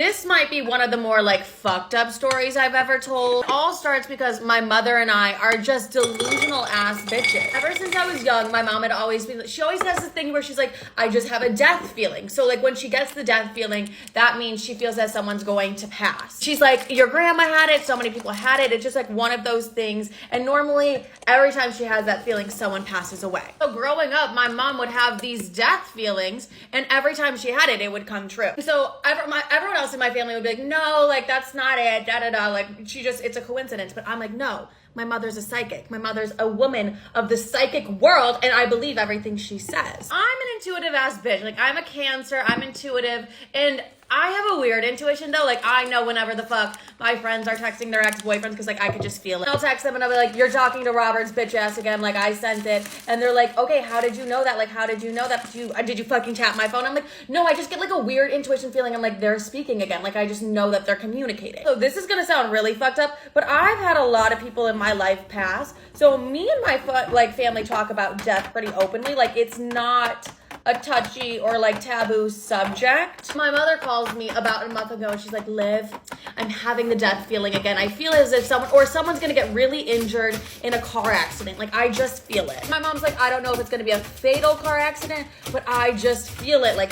This might be one of the more like fucked up stories I've ever told. It all starts because my mother and I are just delusional ass bitches. Ever since I was young, my mom had always been, she always has this thing where she's like, I just have a death feeling. So like when she gets the death feeling, that means she feels that someone's going to pass. She's like, your grandma had it, so many people had it. It's just like one of those things. And normally every time she has that feeling, someone passes away. So growing up, my mom would have these death feelings, and every time she had it, it would come true. So everyone else in my family would be like, no, like that's not it, da-da-da, like it's a coincidence. But I'm like, no, my mother's a psychic. My mother's a woman of the psychic world, and I believe everything she says. I'm an intuitive ass bitch. Like, I'm a Cancer, I'm intuitive, and I have a weird intuition though. Like, I know whenever the fuck my friends are texting their ex-boyfriends, because like I could just feel it. I'll text them and I'll be like, you're talking to Robert's bitch ass again, like I sent it. And they're like, okay, how did you know that? Like, how did you know that? Did you fucking tap my phone? I'm like, no, I just get like a weird intuition feeling. I'm like, they're speaking again. Like, I just know that they're communicating. So this is gonna sound really fucked up, but I've had a lot of people in my life pass. So me and my family talk about death pretty openly. Like, it's not a touchy or like taboo subject. My mother calls me about a month ago and she's like, Liv, I'm having the death feeling again. I feel as if someone's gonna get really injured in a car accident. Like, I just feel it. My mom's like, I don't know if it's gonna be a fatal car accident, but I just feel it. Like,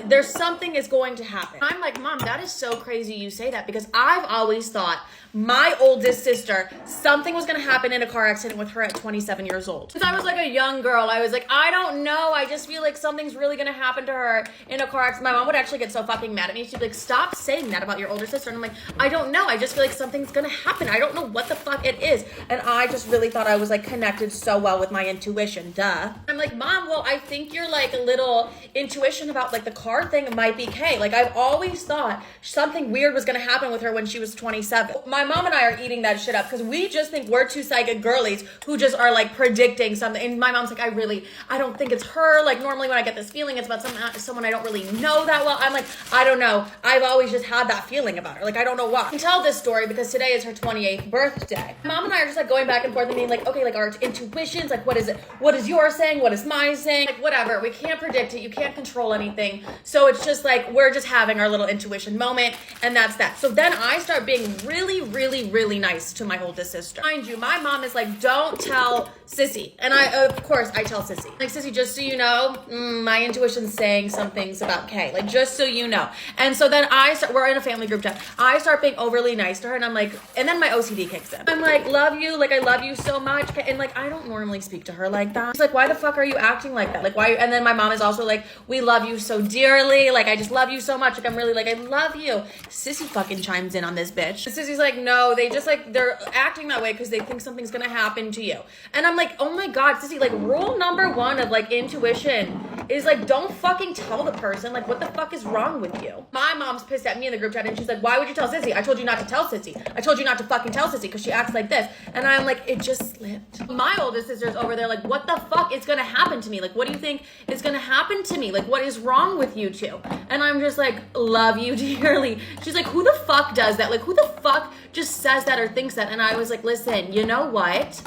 there's something is going to happen. I'm like, Mom, that is so crazy you say that, because I've always thought my oldest sister, something was gonna happen in a car accident with her at 27 years old. Since I was like a young girl, I was like, I don't know, I just feel like something's really gonna happen to her in a car accident. My mom would actually get so fucking mad at me. She'd be like, stop saying that about your older sister. And I'm like, I don't know, I just feel like something's gonna happen. I don't know what the fuck it is. And I just really thought I was like connected so well with my intuition, duh. I'm like, Mom, well, I think your like little intuition about like the car thing might be Kay. Like, I've always thought something weird was gonna happen with her when she was 27. My mom and I are eating that shit up because we just think we're two psychic girlies who just are like predicting something. And my mom's like, I don't think it's her. Like, normally when I get this feeling, it's about someone I don't really know that well. I'm like, I don't know. I've always just had that feeling about her. Like, I don't know why. I can tell this story because today is her 28th birthday. Mom and I are just like going back and forth and being like, okay, like our intuitions, like what is it? What is yours saying? What is mine saying? Like, whatever. We can't predict it. You can't control anything. So it's just like, we're just having our little intuition moment, and that's that. So then I start being really, really, really nice to my oldest sister. Mind you, my mom is like, don't tell Sissy. And of course, I tell Sissy. Like, Sissy, just so you know, my intuition's saying some things about Kay. Like, just so you know. And so then we're in a family group chat. I start being overly nice to her, and I'm like, and then my OCD kicks in. I'm like, love you. Like, I love you so much. And like, I don't normally speak to her like that. She's like, why the fuck are you acting like that? Like, why? And then my mom is also like, we love you so dearly. Like, I just love you so much. Like, I'm really like, I love you. Sissy fucking chimes in on this bitch. And Sissy's like, no, they're acting that way because they think something's gonna happen to you. And I'm like, oh my God, Sissy, like, rule number one of like intuition is like, don't fucking tell the person. Like, what the fuck is wrong with you? My mom's pissed at me in the group chat and she's like, why would you tell Sissy? I told you not to tell Sissy. I told you not to fucking tell Sissy because she acts like this. And I'm like, it just slipped. My oldest sister's over there like, what the fuck is gonna happen to me? Like, what do you think is gonna happen to me? Like, what is wrong with you two? And I'm just like, love you dearly. She's like, who the fuck does that? Like, who the fuck just says that or thinks that? And I was like, listen, you know what?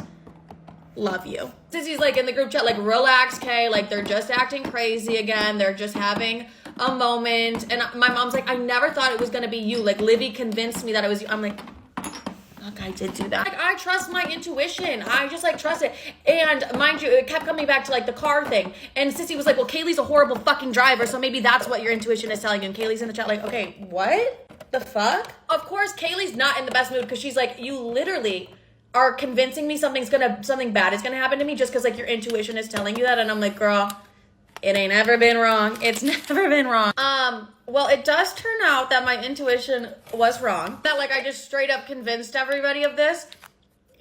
Love you. Sissy's like in the group chat, like, relax, Kay. Like, they're just acting crazy again. They're just having a moment. And my mom's like, I never thought it was gonna be you. Like, Livy convinced me that it was you. I'm like, fuck, I did do that. Like, I trust my intuition. I just like trust it. And mind you, it kept coming back to like the car thing. And Sissy was like, well, Kaylee's a horrible fucking driver, so maybe that's what your intuition is telling you. And Kaylee's in the chat like, okay, what the fuck? Of course, Kaylee's not in the best mood because she's like, you literally are convincing me something bad is gonna happen to me just because like your intuition is telling you that. And I'm like, girl, it ain't ever been wrong. It's never been wrong. Well, it does turn out that my intuition was wrong. That like I just straight up convinced everybody of this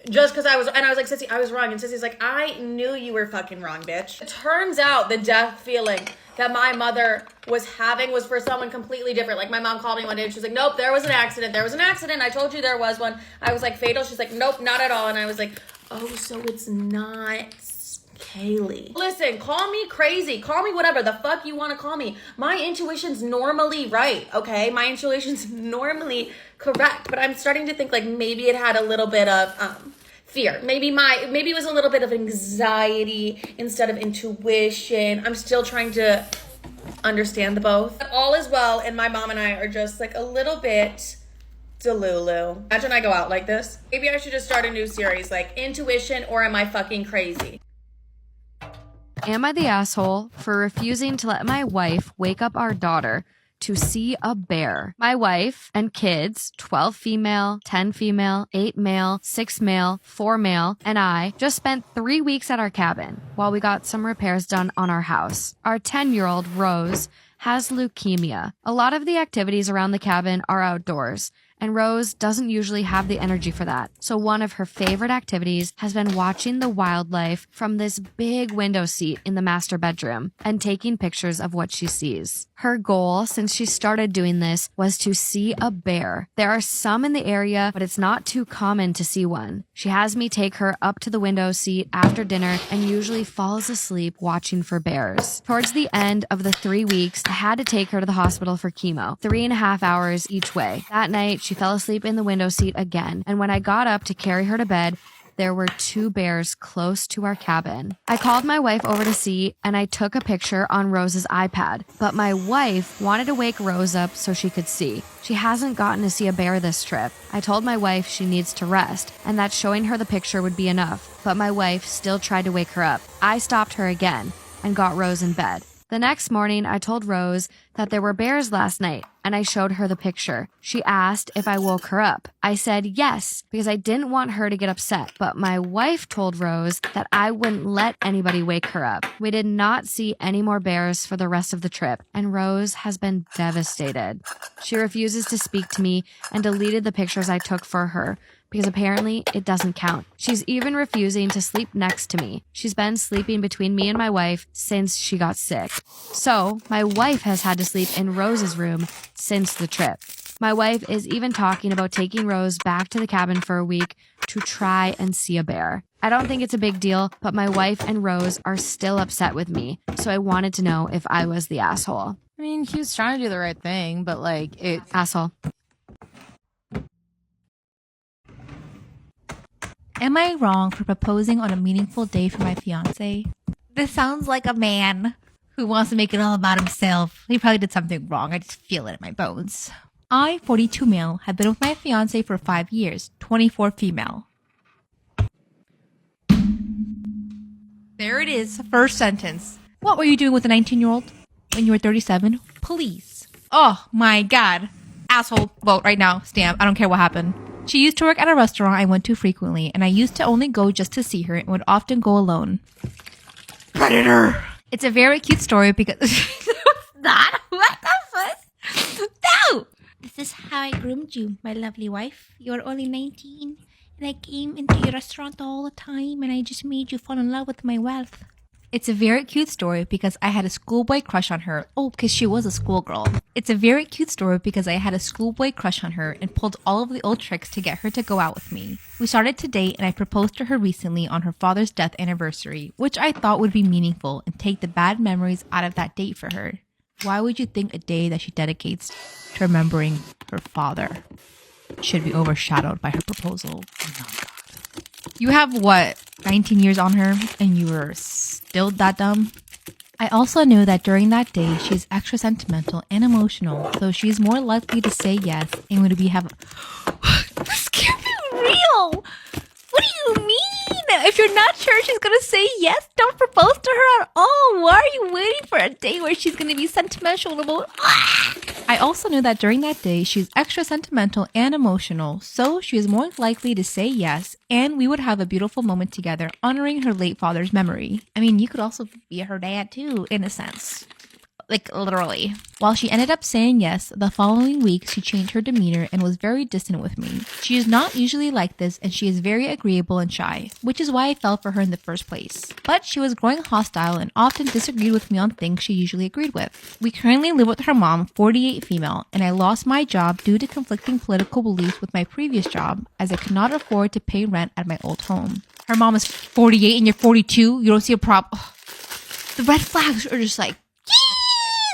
just because I was like, Sissy, I was wrong. And Sissy's like, I knew you were fucking wrong, bitch. It turns out the death feeling that my mother was having was for someone completely different. Like, my mom called me one day and she's like, nope, there was an accident. There was an accident. I told you there was one. I was like, fatal? She's like, nope, not at all. And I was like, oh, so it's not Kaylee. Listen, call me crazy. Call me whatever the fuck you want to call me. My intuition's normally right, okay? My intuition's normally correct. But I'm starting to think like maybe it had a little bit of fear. Maybe it was a little bit of anxiety instead of intuition. I'm still trying to understand the both. But all is well, and my mom and I are just like a little bit delulu. Imagine I go out like this. Maybe I should just start a new series like Intuition, or am I fucking crazy? Am I the asshole for refusing to let my wife wake up our daughter to see a bear? My wife and kids, 12 female, 10 female, 8 male, 6 male, 4 male, and I just spent 3 weeks at our cabin while we got some repairs done on our house. Our 10-year-old Rose has leukemia. A lot of the activities around the cabin are outdoors, and Rose doesn't usually have the energy for that. So one of her favorite activities has been watching the wildlife from this big window seat in the master bedroom and taking pictures of what she sees. Her goal since she started doing this was to see a bear. There are some in the area, but it's not too common to see one. She has me take her up to the window seat after dinner and usually falls asleep watching for bears. Towards the end of the 3 weeks, I had to take her to the hospital for chemo, 3.5 hours each way. That night, she fell asleep in the window seat again, and when I got up to carry her to bed, there were 2 bears close to our cabin. I called my wife over to see, and I took a picture on Rose's iPad, but my wife wanted to wake Rose up so she could see. She hasn't gotten to see a bear this trip. I told my wife she needs to rest, and that showing her the picture would be enough, but my wife still tried to wake her up. I stopped her again and got Rose in bed. The next morning, I told Rose that there were bears last night, and I showed her the picture. She asked if I woke her up. I said yes, because I didn't want her to get upset, but my wife told Rose that I wouldn't let anybody wake her up. We did not see any more bears for the rest of the trip, and Rose has been devastated. She refuses to speak to me and deleted the pictures I took for her, because apparently it doesn't count. She's even refusing to sleep next to me. She's been sleeping between me and my wife since she got sick. So my wife has had to sleep in Rose's room since the trip. My wife is even talking about taking Rose back to the cabin for a week to try and see a bear. I don't think it's a big deal, but my wife and Rose are still upset with me, so I wanted to know if I was the asshole. I mean, he was trying to do the right thing, but like, Asshole. Am I wrong for proposing on a meaningful day for my fiance? This sounds like a man who wants to make it all about himself. He probably did something wrong. I just feel it in my bones. I, 42 male, have been with my fiance for 5 years, 24 female. There it is, first sentence. What were you doing with a 19-year-old when you were 37? Please. Oh my God. Asshole, vote right now. Stamp. I don't care what happened. She used to work at a restaurant I went to frequently, and I used to only go just to see her and would often go alone. Predator! It's a very cute story because... That? What the fuck? No! This is how I groomed you, my lovely wife. You're only 19, and I came into your restaurant all the time, and I just made you fall in love with my wealth. It's a very cute story because I had a schoolboy crush on her. Oh, because she was a schoolgirl. It's a very cute story because I had a schoolboy crush on her and pulled all of the old tricks to get her to go out with me. We started to date and I proposed to her recently on her father's death anniversary, which I thought would be meaningful and take the bad memories out of that date for her. Why would you think a day that she dedicates to remembering her father should be overshadowed by her proposal? Oh my God. You have, what, 19 years on her and you were still that dumb? I also knew that during that day, she's extra sentimental and emotional, so she's more likely to say yes and would be This can't be real! What do you mean? If you're not sure she's gonna say yes, don't propose to her at all. Why are you waiting for a day where she's gonna be sentimental about... I also knew that during that day, she's extra sentimental and emotional, so she is more likely to say yes, and we would have a beautiful moment together honoring her late father's memory. I mean, you could also be her dad too, in a sense. Like, literally. While she ended up saying yes, the following week she changed her demeanor and was very distant with me. She is not usually like this and she is very agreeable and shy, which is why I fell for her in the first place. But she was growing hostile and often disagreed with me on things she usually agreed with. We currently live with her mom, 48 female, and I lost my job due to conflicting political beliefs with my previous job as I could not afford to pay rent at my old home. Her mom is 48 and you're 42? You don't see a problem? The red flags are just like,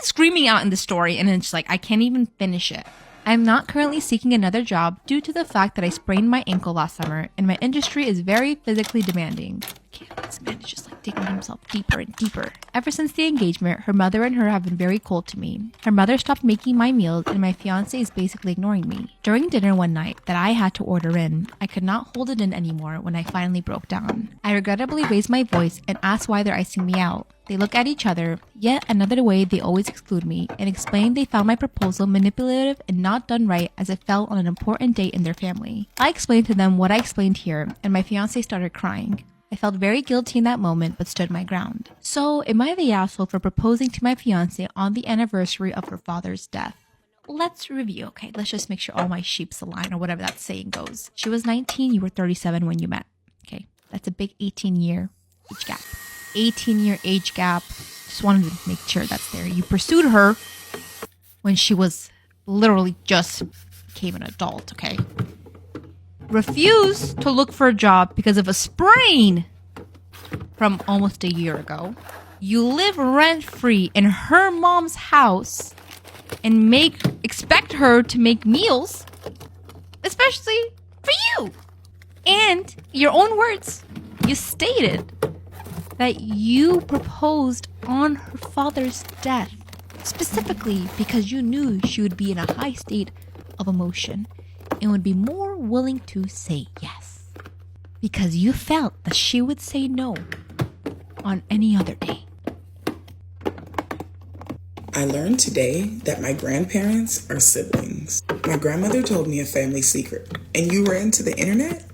screaming out in the story, and it's like I can't even finish it. I'm not currently seeking another job due to the fact that I sprained my ankle last summer and my industry is very physically demanding. This man is just like digging himself deeper and deeper. Ever since the engagement, her mother and her have been very cold to me. Her mother stopped making my meals and my fiance is basically ignoring me. During dinner one night that I had to order in, I could not hold it in anymore when I finally broke down. I regrettably raised my voice and asked why they're icing me out. They look at each other, yet another way they always exclude me, and explain they found my proposal manipulative and not done right as it fell on an important date in their family. I explained to them what I explained here, and my fiance started crying. I felt very guilty in that moment, but stood my ground. So, am I the asshole for proposing to my fiance on the anniversary of her father's death? Let's review, okay? Let's just make sure all my sheeps align, or whatever that saying goes. She was 19, you were 37 when you met. Okay, that's a big 18-year age gap. 18-year age gap. Just wanted to make sure that's there. You pursued her when she was literally just became an adult, okay? Refused to look for a job because of a sprain from almost a year ago. You live rent-free in her mom's house and expect her to make meals, especially for you. And your own words, you stated that you proposed on her father's death, specifically because you knew she would be in a high state of emotion and would be more willing to say yes, because you felt that she would say no on any other day. I learned today that my grandparents are siblings. My grandmother told me a family secret, and you were into the internet?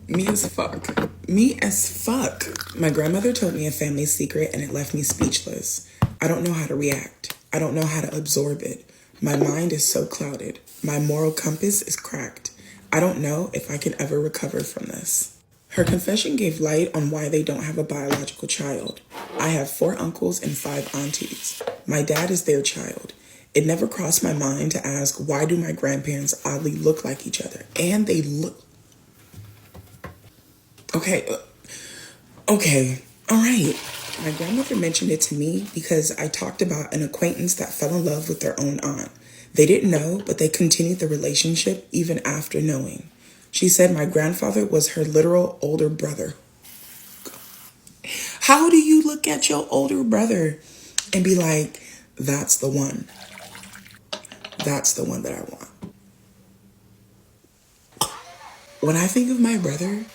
Me as fuck. Me as fuck. My grandmother told me a family secret and it left me speechless. I don't know how to react. I don't know how to absorb it. My mind is so clouded. My moral compass is cracked. I don't know if I can ever recover from this. Her confession gave light on why they don't have a biological child. I have 4 uncles and 5 aunties. My dad is their child. It never crossed my mind to ask, why do my grandparents oddly look like each other? And they look... Okay, all right. My grandmother mentioned it to me because I talked about an acquaintance that fell in love with their own aunt. They didn't know, but they continued the relationship even after knowing. She said my grandfather was her literal older brother. How do you look at your older brother and be like, that's the one? That's the one that I want. When I think of my brother,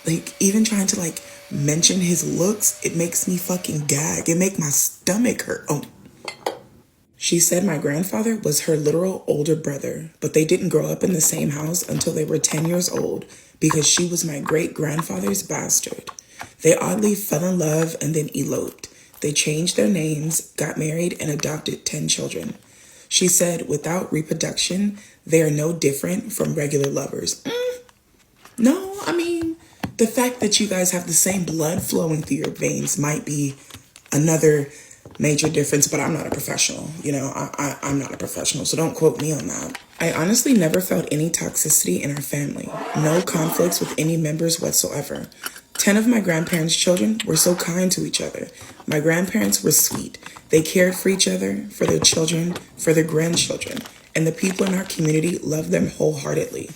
like, even trying to, like, mention his looks, it makes me fucking gag. It make my stomach hurt. Oh. She said my grandfather was her literal older brother, but they didn't grow up in the same house until they were 10 years old because she was my great-grandfather's bastard. They oddly fell in love and then eloped. They changed their names, got married, and adopted 10 children. She said without reproduction, they are no different from regular lovers. No, I mean... the fact that you guys have the same blood flowing through your veins might be another major difference, but I'm not a professional. You know, I'm not a professional, so don't quote me on that. I honestly never felt any toxicity in our family. No conflicts with any members whatsoever. 10 of my grandparents' children were so kind to each other. My grandparents were sweet. They cared for each other, for their children, for their grandchildren, and the people in our community loved them wholeheartedly.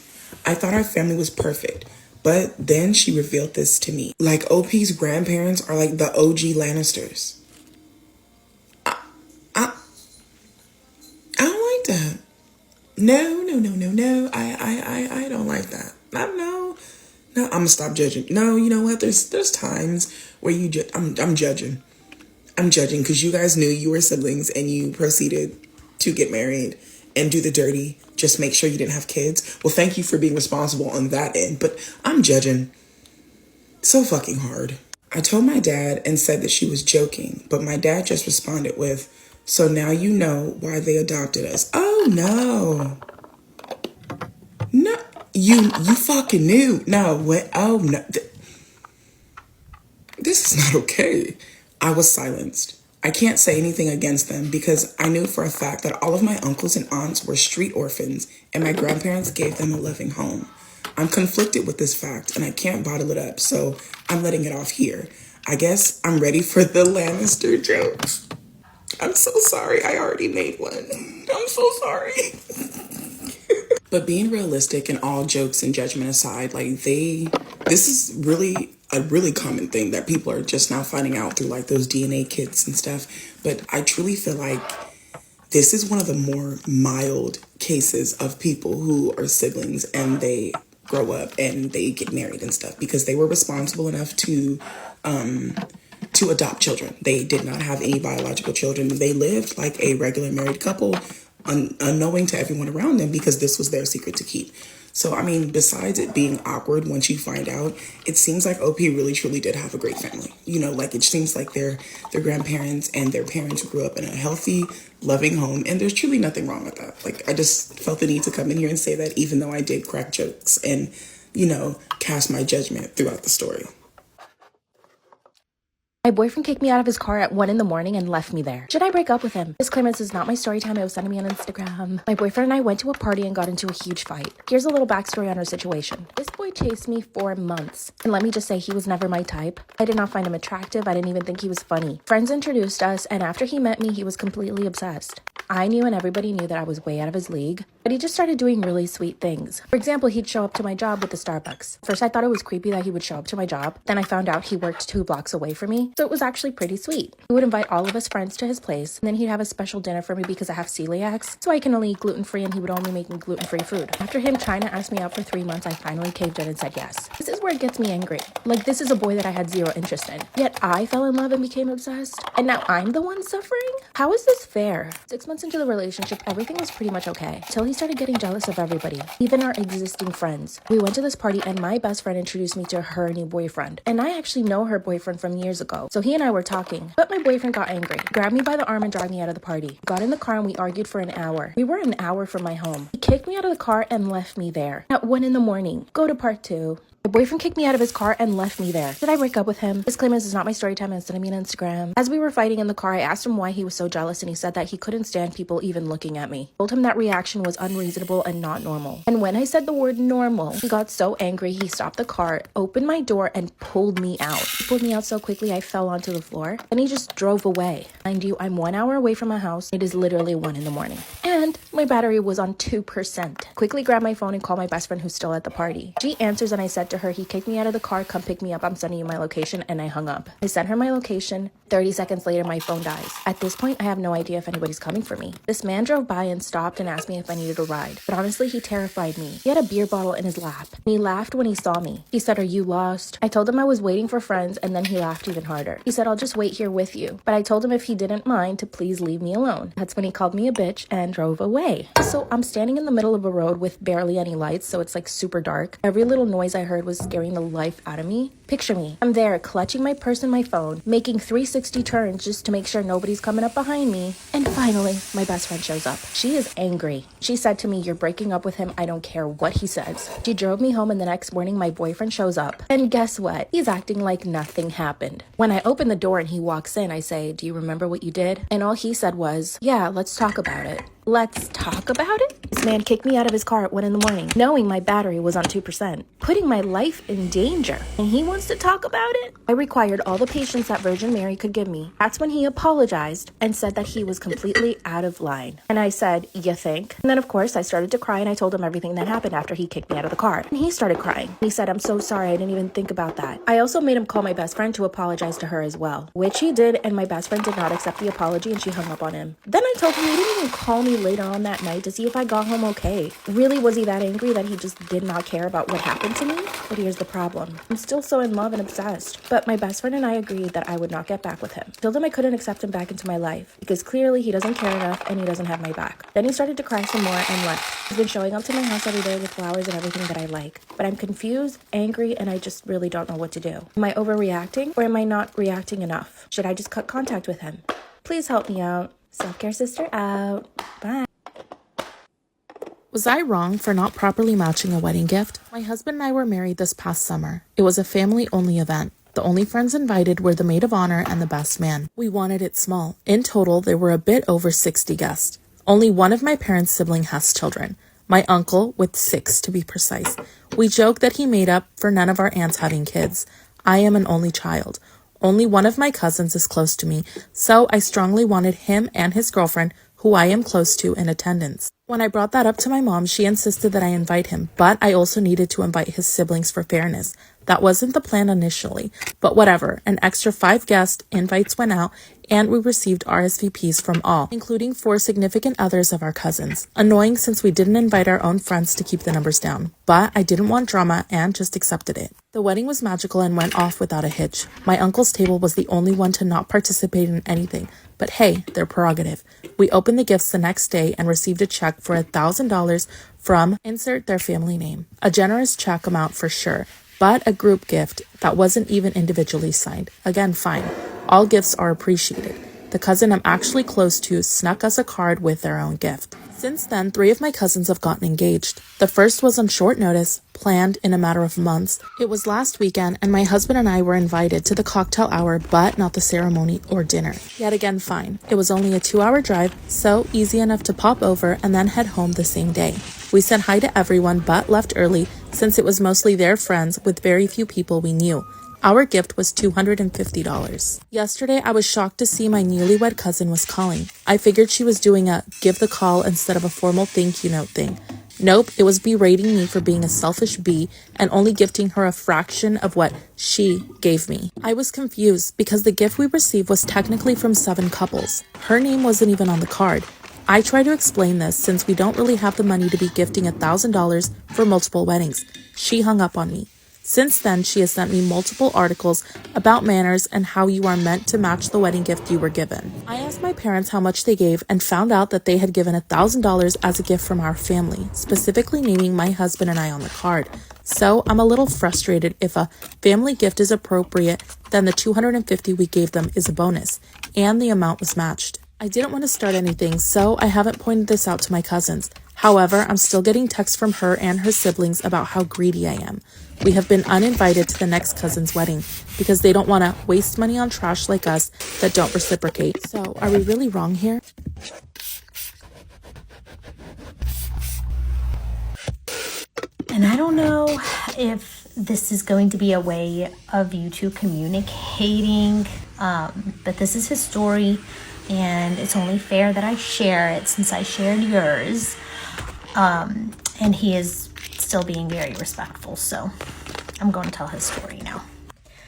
I thought our family was perfect. But then she revealed this to me. Like, OP's grandparents are like the OG Lannisters. I don't like that. No. I don't like that. No, I'm gonna stop judging. No, you know what? There's times where I'm judging. I'm judging because you guys knew you were siblings and you proceeded to get married and do the dirty. Just make sure you didn't have kids. Well, thank you for being responsible on that end, but I'm judging so fucking hard. I told my dad and said that she was joking, but my dad just responded with, so now you know why they adopted us. Oh, no. No, you fucking knew. No, what? Oh, no. This is not okay. I was silenced. I can't say anything against them because I knew for a fact that all of my uncles and aunts were street orphans and my grandparents gave them a loving home. I'm conflicted with this fact and I can't bottle it up, so I'm letting it off here. I guess I'm ready for the Lannister jokes. I'm so sorry. I already made one. I'm so sorry. But being realistic and all jokes and judgment aside, like this is really a really common thing that people are just now finding out through like those DNA kits and stuff. But I truly feel like this is one of the more mild cases of people who are siblings and they grow up and they get married and stuff because they were responsible enough to adopt children. They did not have any biological children. They lived like a regular married couple, unknowing to everyone around them because this was their secret to keep. So, I mean, besides it being awkward once you find out, it seems like OP really truly did have a great family. You know, like it seems like their grandparents and their parents grew up in a healthy, loving home. And there's truly nothing wrong with that. Like, I just felt the need to come in here and say that, even though I did crack jokes and, you know, cast my judgment throughout the story. My boyfriend kicked me out of his car at 1 a.m. and left me there. Should I break up with him? Disclaimer, this is not my story time. It was sending me on Instagram. My boyfriend and I went to a party and got into a huge fight. Here's a little backstory on our situation. This boy chased me for months. And let me just say, he was never my type. I did not find him attractive. I didn't even think he was funny. Friends introduced us, and after he met me, he was completely obsessed. I knew and everybody knew that I was way out of his league, but he just started doing really sweet things. For example, he'd show up to my job with the Starbucks. First, I thought it was creepy that he would show up to my job. Then I found out he worked 2 blocks away from me, so it was actually pretty sweet. He would invite all of us friends to his place, and then he'd have a special dinner for me because I have celiacs, so I can only eat gluten-free, and he would only make me gluten-free food. After him trying to ask me out for 3 months, I finally caved in and said yes. This is where it gets me angry. Like, this is a boy that I had zero interest in. Yet I fell in love and became obsessed, and now I'm the one suffering? How is this fair? 6 months into the relationship, everything was pretty much okay, till he started getting jealous of everybody, even our existing friends. We went to this party and my best friend introduced me to her new boyfriend, and I actually know her boyfriend from years ago, so he and I were talking, but my boyfriend got angry, grabbed me by the arm and dragged me out of the party. Got in the car and we argued for an hour. We were an hour from my home. He kicked me out of the car and left me there. At 1 a.m. Go to part 2. My boyfriend kicked me out of his car and left me there. Did I break up with him? Disclaimer, this is not my story time and sending me on Instagram. As we were fighting in the car, I asked him why he was so jealous and he said that he couldn't stand people even looking at me. I told him that reaction was unreasonable and not normal. And when I said the word normal, he got so angry he stopped the car, opened my door, and pulled me out. He pulled me out so quickly I fell onto the floor, and he just drove away. Mind you, I'm 1 hour away from my house. It is literally 1 a.m. And my battery was on 2%. Quickly grabbed my phone and called my best friend who's still at the party. She answers and I said to her, he kicked me out of the car, come pick me up, I'm sending you my location, and I hung up. I sent her my location. 30 seconds later, my phone dies. At this point, I have no idea if anybody's coming for me. This man drove by and stopped and asked me if I needed a ride. But honestly, he terrified me. He had a beer bottle in his lap. And he laughed when he saw me. He said, are you lost? I told him I was waiting for friends, and then he laughed even harder. He said, I'll just wait here with you. But I told him if he didn't mind to please leave me alone. That's when he called me a bitch and drove away. So I'm standing in the middle of a road with barely any lights, so it's like super dark. Every little noise I heard was scaring the life out of me. Picture me. I'm there clutching my purse and my phone, making 360 turns just to make sure nobody's coming up behind me. And finally, my best friend shows up. She is angry. She said to me, you're breaking up with him. I don't care what he says. She drove me home and the next morning my boyfriend shows up. And guess what? He's acting like nothing happened. When I open the door and he walks in, I say, do you remember what you did? And all he said was, yeah, let's talk about it. Let's talk about it? This man kicked me out of his car at 1 a.m, knowing my battery was on 2%, putting my life in danger. And he wants to talk about it? I required all the patience that Virgin Mary could give me. That's when he apologized and said that he was completely out of line. And I said, you think? And then of course I started to cry and I told him everything that happened after he kicked me out of the car. And he started crying. He said, I'm so sorry, I didn't even think about that. I also made him call my best friend to apologize to her as well, which he did, and my best friend did not accept the apology and she hung up on him. Then I told him he didn't even call me later on that night to see if I got home okay. Really, was he that angry that he just did not care about what happened to me? But here's the problem. I'm still so in love and obsessed. But my best friend and I agreed that I would not get back with him. Told him I couldn't accept him back into my life because clearly he doesn't care enough and he doesn't have my back. Then he started to cry some more and left. He's been showing up to my house every day with flowers and everything that I like. But I'm confused, angry, and I just really don't know what to do. Am I overreacting or am I not reacting enough? Should I just cut contact with him? Please help me out. Self-care sister out. Bye. Was I wrong for not properly matching a wedding gift? My husband and I were married this past summer. It was a family-only event. The only friends invited were the maid of honor and the best man. We wanted it small. In total, there were a bit over 60 guests. Only one of my parents' siblings has children. My uncle, with 6 to be precise. We joke that he made up for none of our aunts having kids. I am an only child. Only one of my cousins is close to me, so I strongly wanted him and his girlfriend, who I am close to, in attendance. When I brought that up to my mom, she insisted that I invite him, but I also needed to invite his siblings for fairness. That wasn't the plan initially, but whatever. An extra 5 guest invites went out, and we received RSVPs from all, including 4 significant others of our cousins. Annoying since we didn't invite our own friends to keep the numbers down, but I didn't want drama and just accepted it. The wedding was magical and went off without a hitch. My uncle's table was the only one to not participate in anything, but hey, their prerogative. We opened the gifts the next day and received a check for $1,000 from insert their family name. A generous check amount for sure, but a group gift that wasn't even individually signed. Again, fine. All gifts are appreciated. The cousin I'm actually close to snuck us a card with their own gift. Since then, 3 of my cousins have gotten engaged. The first was on short notice, planned in a matter of months. It was last weekend, and my husband and I were invited to the cocktail hour, but not the ceremony or dinner. Yet again, fine. It was only a 2-hour drive, so easy enough to pop over and then head home the same day. We said hi to everyone, but left early since it was mostly their friends with very few people we knew. Our gift was $250. Yesterday, I was shocked to see my newlywed cousin was calling. I figured she was doing a give the call instead of a formal thank you note thing. Nope, it was berating me for being a selfish bee and only gifting her a fraction of what she gave me. I was confused because the gift we received was technically from 7 couples. Her name wasn't even on the card. I tried to explain this since we don't really have the money to be gifting $1,000 for multiple weddings. She hung up on me. Since then, she has sent me multiple articles about manners and how you are meant to match the wedding gift you were given. I asked my parents how much they gave and found out that they had given $1,000 as a gift from our family, specifically naming my husband and I on the card. So I'm a little frustrated. If a family gift is appropriate, then the $250 we gave them is a bonus, and the amount was matched. I didn't want to start anything, so I haven't pointed this out to my cousins. However, I'm still getting texts from her and her siblings about how greedy I am. We have been uninvited to the next cousin's wedding because they don't want to waste money on trash like us that don't reciprocate. So, are we really wrong here? And I don't know if this is going to be a way of you two communicating, but this is his story, and it's only fair that I share it since I shared yours. And he is still being very respectful, so I'm going to tell his story now.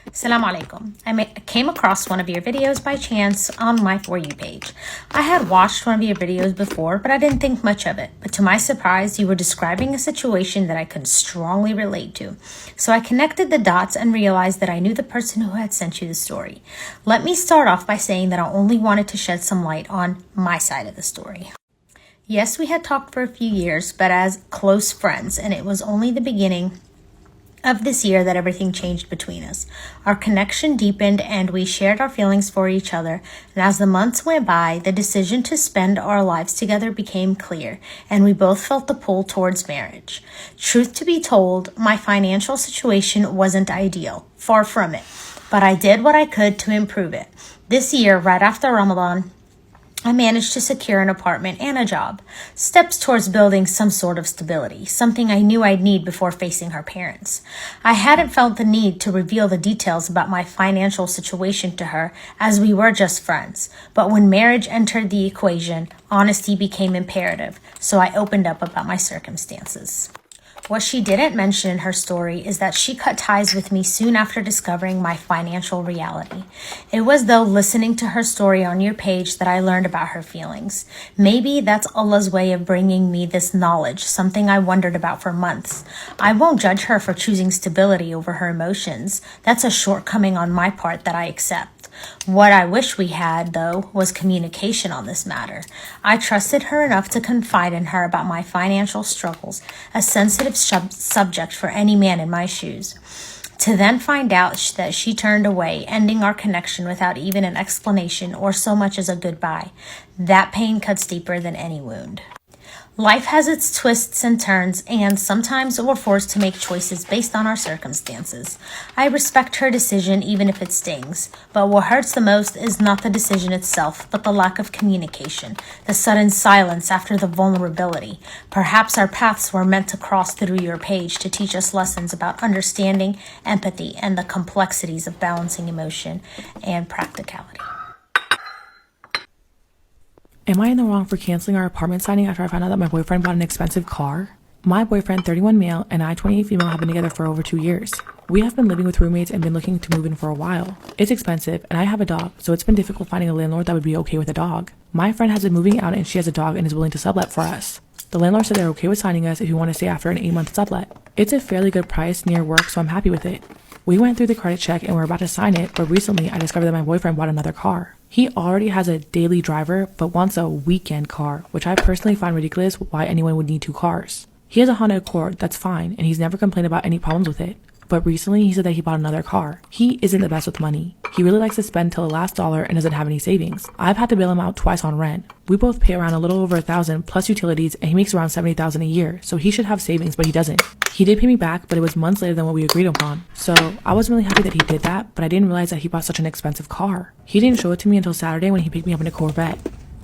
Assalamu alaikum. I came across one of your videos by chance on my For You page. I had watched one of your videos before, but I didn't think much of it. But to my surprise, you were describing a situation that I could strongly relate to. So I connected the dots and realized that I knew the person who had sent you the story. Let me start off by saying that I only wanted to shed some light on my side of the story. Yes, we had talked for a few years, but as close friends, and it was only the beginning of this year that everything changed between us. Our connection deepened and we shared our feelings for each other, and as the months went by, the decision to spend our lives together became clear, and we both felt the pull towards marriage. Truth to be told, my financial situation wasn't ideal, far from it, but I did what I could to improve it. This year, right after Ramadan, I managed to secure an apartment and a job, steps towards building some sort of stability, something I knew I'd need before facing her parents. I hadn't felt the need to reveal the details about my financial situation to her, as we were just friends. But when marriage entered the equation, honesty became imperative, so I opened up about my circumstances. What she didn't mention in her story is that she cut ties with me soon after discovering my financial reality. It was though listening to her story on your page that I learned about her feelings. Maybe that's Allah's way of bringing me this knowledge, something I wondered about for months. I won't judge her for choosing stability over her emotions. That's a shortcoming on my part that I accept. What I wish we had, though, was communication on this matter. I trusted her enough to confide in her about my financial struggles, a sensitive subject for any man in my shoes. To then find out that she turned away, ending our connection without even an explanation or so much as a goodbye. That pain cuts deeper than any wound. Life has its twists and turns, and sometimes we're forced to make choices based on our circumstances. I respect her decision even if it stings, but what hurts the most is not the decision itself, but the lack of communication, the sudden silence after the vulnerability. Perhaps our paths were meant to cross through your page to teach us lessons about understanding, empathy, and the complexities of balancing emotion and practicality. Am I in the wrong for canceling our apartment signing after I found out that my boyfriend bought an expensive car? My boyfriend, 31 male, and I, 28 female, have been together for over 2 years. We have been living with roommates and been looking to move in for a while. It's expensive, and I have a dog, so it's been difficult finding a landlord that would be okay with a dog. My friend has been moving out and she has a dog and is willing to sublet for us. The landlord said they're okay with signing us if we want to stay after an 8-month sublet. It's a fairly good price near work, so I'm happy with it. We went through the credit check and we're about to sign it, but recently I discovered that my boyfriend bought another car. He already has a daily driver, but wants a weekend car, which I personally find ridiculous why anyone would need 2 cars. He has a Honda Accord, that's fine, and he's never complained about any problems with it. But recently he said that he bought another car. He isn't the best with money. He really likes to spend till the last dollar and doesn't have any savings. I've had to bail him out twice on rent. We both pay around a little over $1,000 plus utilities, and he makes around $70,000 a year, so he should have savings, but he doesn't. He did pay me back, but it was months later than what we agreed upon. So I was really happy that he did that, but I didn't realize that he bought such an expensive car. He didn't show it to me until Saturday when he picked me up in a Corvette.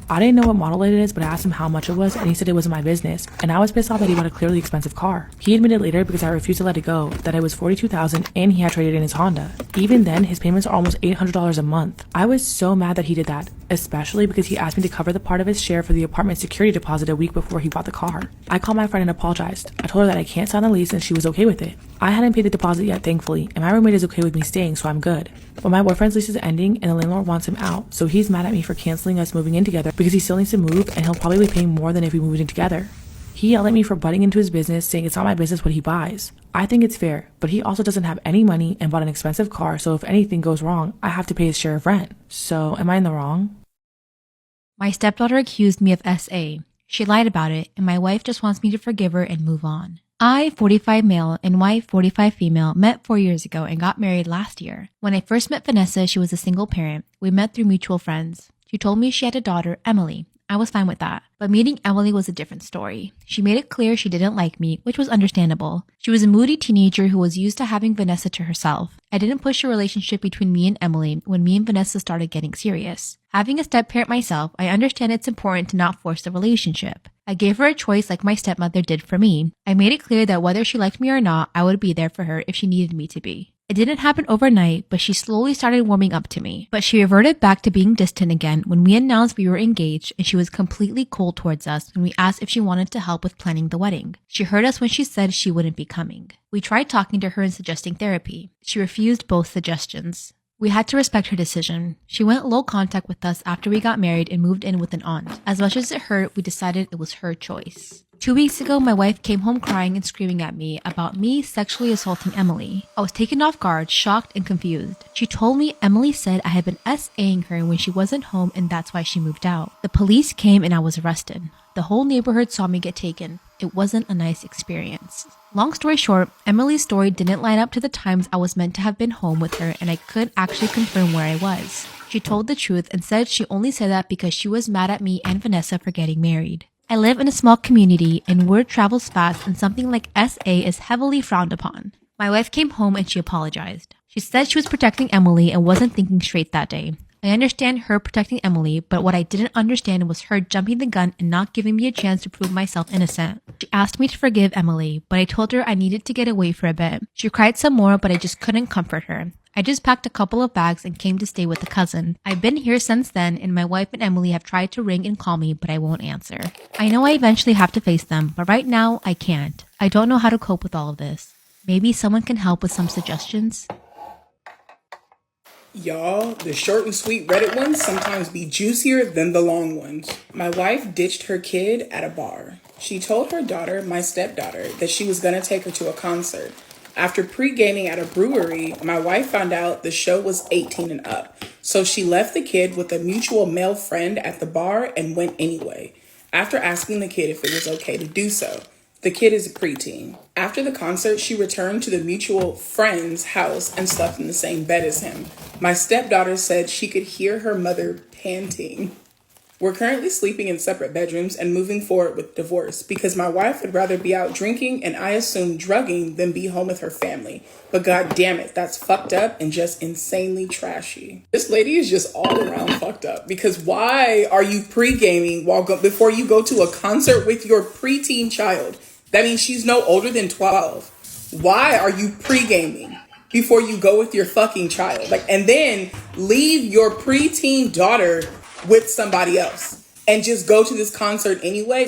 I didn't know what model it is, but I asked him how much it was, and he said it wasn't my business, and I was pissed off that he bought a clearly expensive car. He admitted later, because I refused to let it go, that it was $42,000 and he had traded in his Honda. Even then, his payments are almost $800 a month. I was so mad that he did that, especially because he asked me to cover the part of his share for the apartment security deposit a week before he bought the car. I called my friend and apologized. I told her that I can't sign the lease and she was okay with it. I hadn't paid the deposit yet, thankfully, and my roommate is okay with me staying, so I'm good. But my boyfriend's lease is ending and the landlord wants him out, so he's mad at me for canceling us moving in together because he still needs to move and he'll probably be paying more than if we moved in together. He yelled at me for butting into his business, saying it's not my business what he buys. I think it's fair, but he also doesn't have any money and bought an expensive car, so if anything goes wrong, I have to pay his share of rent. So am I in the wrong? My stepdaughter accused me of SA. She lied about it, and my wife just wants me to forgive her and move on. I, 45 male, and wife, 45 female, met 4 years ago and got married last year. When I first met Vanessa, she was a single parent. We met through mutual friends. She told me she had a daughter, Emily. I was fine with that. But meeting Emily was a different story. She made it clear she didn't like me, which was understandable. She was a moody teenager who was used to having Vanessa to herself. I didn't push a relationship between me and Emily when me and Vanessa started getting serious. Having a step-parent myself, I understand it's important to not force the relationship. I gave her a choice like my stepmother did for me. I made it clear that whether she liked me or not, I would be there for her if she needed me to be. It didn't happen overnight, but she slowly started warming up to me. But she reverted back to being distant again when we announced we were engaged, and she was completely cold towards us when we asked if she wanted to help with planning the wedding. She heard us when she said she wouldn't be coming. We tried talking to her and suggesting therapy. She refused both suggestions. We had to respect her decision. She went low contact with us after we got married and moved in with an aunt. As much as it hurt, we decided it was her choice. 2 weeks ago, my wife came home crying and screaming at me about me sexually assaulting Emily. I was taken off guard, shocked, and confused. She told me Emily said I had been SAing her when she wasn't home and that's why she moved out. The police came and I was arrested. The whole neighborhood saw me get taken. It wasn't a nice experience. Long story short, Emily's story didn't line up to the times I was meant to have been home with her and I couldn't actually confirm where I was. She told the truth and said she only said that because she was mad at me and Vanessa for getting married. I live in a small community and word travels fast and something like SA is heavily frowned upon. My wife came home and she apologized. She said she was protecting Emily and wasn't thinking straight that day. I understand her protecting Emily, but what I didn't understand was her jumping the gun and not giving me a chance to prove myself innocent. She asked me to forgive Emily, but I told her I needed to get away for a bit. She cried some more, but I just couldn't comfort her. I just packed a couple of bags and came to stay with a cousin. I've been here since then, and my wife and Emily have tried to ring and call me, but I won't answer. I know I eventually have to face them, but right now, I can't. I don't know how to cope with all of this. Maybe someone can help with some suggestions? Y'all, the short and sweet Reddit ones sometimes be juicier than the long ones. My wife ditched her kid at a bar. She told her daughter, my stepdaughter, that she was gonna take her to a concert. After pre-gaming at a brewery, my wife found out the show was 18 and up. So she left the kid with a mutual male friend at the bar and went anyway, after asking the kid if it was okay to do so. The kid is a preteen. After the concert, she returned to the mutual friend's house and slept in the same bed as him. My stepdaughter said she could hear her mother panting. We're currently sleeping in separate bedrooms and moving forward with divorce because my wife would rather be out drinking and I assume drugging than be home with her family. But god damn it, that's fucked up and just insanely trashy. This lady is just all around fucked up because why are you pre-gaming before you go to a concert with your preteen child? That means she's no older than 12. Why are you pre-gaming before you go with your fucking child? And then leave your preteen daughter with somebody else and just go to this concert anyway?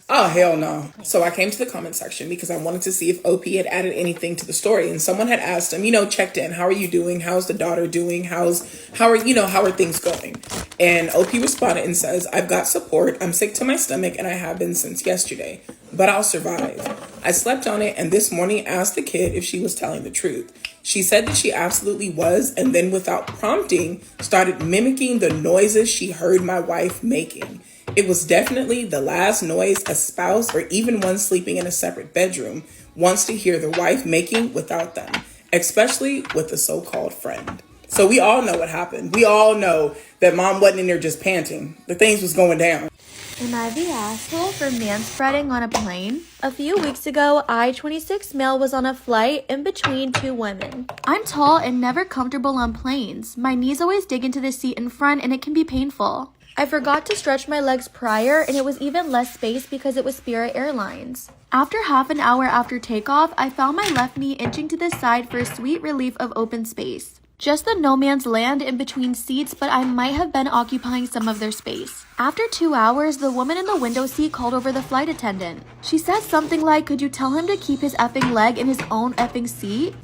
Oh, hell no. So I came to the comment section because I wanted to see if OP had added anything to the story. And someone had asked him, checked in. How are you doing? How's the daughter doing? how are things going? And OP responded and says, I've got support. I'm sick to my stomach and I have been since yesterday, but I'll survive. I slept on it and this morning asked the kid if she was telling the truth. She said that she absolutely was, and then without prompting, started mimicking the noises she heard my wife making. It was definitely the last noise a spouse or even one sleeping in a separate bedroom wants to hear their wife making without them, especially with a so-called friend. So we all know what happened. We all know that mom wasn't in there just panting. The things was going down. Am I the asshole for manspreading on a plane? A few weeks ago, I, 26 male, was on a flight in between two women. I'm tall and never comfortable on planes. My knees always dig into the seat in front and it can be painful. I forgot to stretch my legs prior and it was even less space because it was Spirit Airlines. After half an hour after takeoff, I found my left knee inching to the side for a sweet relief of open space. Just the no man's land in between seats, but I might have been occupying some of their space. After 2 hours, the woman in the window seat called over the flight attendant. She said something like, could you tell him to keep his effing leg in his own effing seat?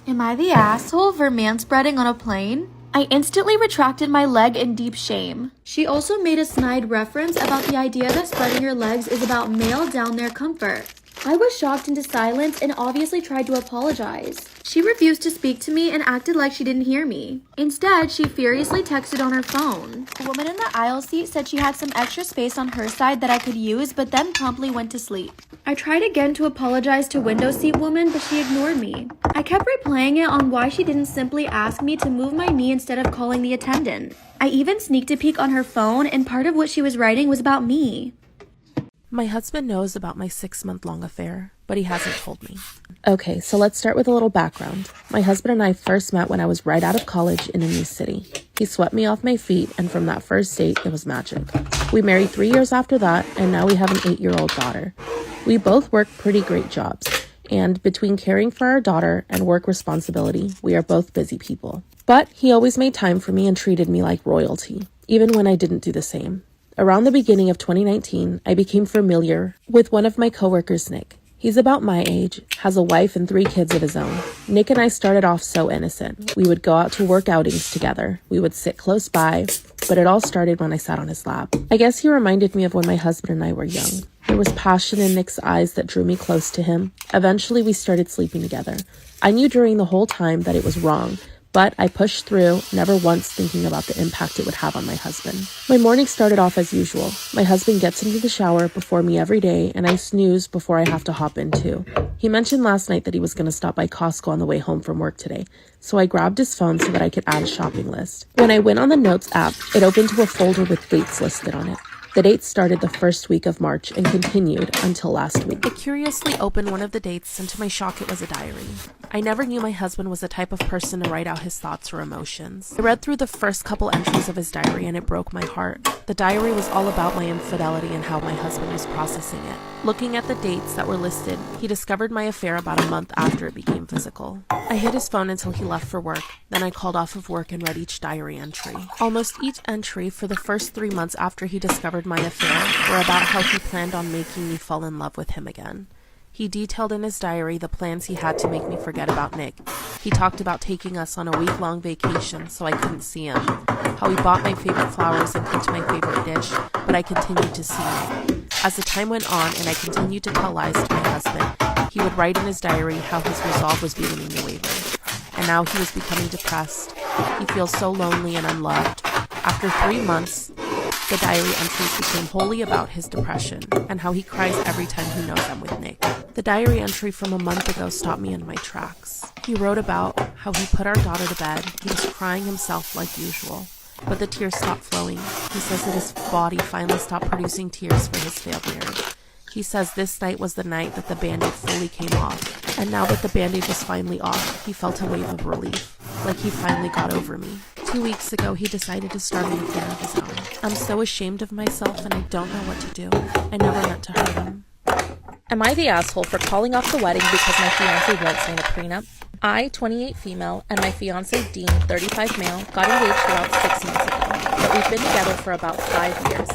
Am I the asshole for manspreading on a plane? I instantly retracted my leg in deep shame. She also made a snide reference about the idea that spreading your legs is about male down there comfort. I was shocked into silence and obviously tried to apologize. She refused to speak to me and acted like she didn't hear me. Instead, she furiously texted on her phone. The woman in the aisle seat said she had some extra space on her side that I could use, but then promptly went to sleep. I tried again to apologize to window seat woman, but she ignored me. I kept replaying it on why she didn't simply ask me to move my knee instead of calling the attendant. I even sneaked a peek on her phone, and part of what she was writing was about me. My husband knows about my 6-month-long affair, but he hasn't told me. Okay, so let's start with a little background. My husband and I first met when I was right out of college in a new city. He swept me off my feet, and from that first date, it was magic. We married 3 years after that, and now we have an 8-year-old daughter. We both work pretty great jobs, and between caring for our daughter and work responsibility, we are both busy people. But he always made time for me and treated me like royalty, even when I didn't do the same. Around the beginning of 2019, I became familiar with one of my coworkers, Nick. He's about my age, has a wife and 3 kids of his own. Nick and I started off so innocent. We would go out to work outings together. We would sit close by, but it all started when I sat on his lap. I guess he reminded me of when my husband and I were young. There was passion in Nick's eyes that drew me close to him. Eventually, we started sleeping together. I knew during the whole time that it was wrong, but I pushed through, never once thinking about the impact it would have on my husband. My morning started off as usual. My husband gets into the shower before me every day, and I snooze before I have to hop in too. He mentioned last night that he was going to stop by Costco on the way home from work today, so I grabbed his phone so that I could add a shopping list. When I went on the Notes app, it opened to a folder with dates listed on it. The dates started the first week of March and continued until last week. I curiously opened one of the dates, and to my shock, it was a diary. I never knew my husband was the type of person to write out his thoughts or emotions. I read through the first couple entries of his diary, and it broke my heart. The diary was all about my infidelity and how my husband was processing it. Looking at the dates that were listed, he discovered my affair about a month after it became physical. I hid his phone until he left for work. Then I called off of work and read each diary entry. Almost each entry for the first 3 months after he discovered my affair were about how he planned on making me fall in love with him again. He detailed in his diary the plans he had to make me forget about Nick. He talked about taking us on a week-long vacation so I couldn't see him. How he bought my favorite flowers and cooked my favorite dish, but I continued to see Nick. As the time went on and I continued to tell lies to my husband, he would write in his diary how his resolve was beginning to waver. And now he was becoming depressed. He feels so lonely and unloved. After 3 months, the diary entries became wholly about his depression and how he cries every time he knows I'm with Nick. The diary entry from a month ago stopped me in my tracks. He wrote about how he put our daughter to bed. He was crying himself like usual, but the tears stopped flowing. He says that his body finally stopped producing tears for his failed marriage. He says this night was the night that the Band-Aid fully came off, and now that the Band-Aid was finally off, he felt a wave of relief, like he finally got over me. 2 weeks ago, he decided to start an affair of his own. I'm so ashamed of myself and I don't know what to do. I never meant to hurt him. Am I the asshole for calling off the wedding because my fiancé won't sign a prenup? I, 28 female, and my fiancé, Dean, 35 male, got engaged about 6 months ago, but we've been together for about 5 years.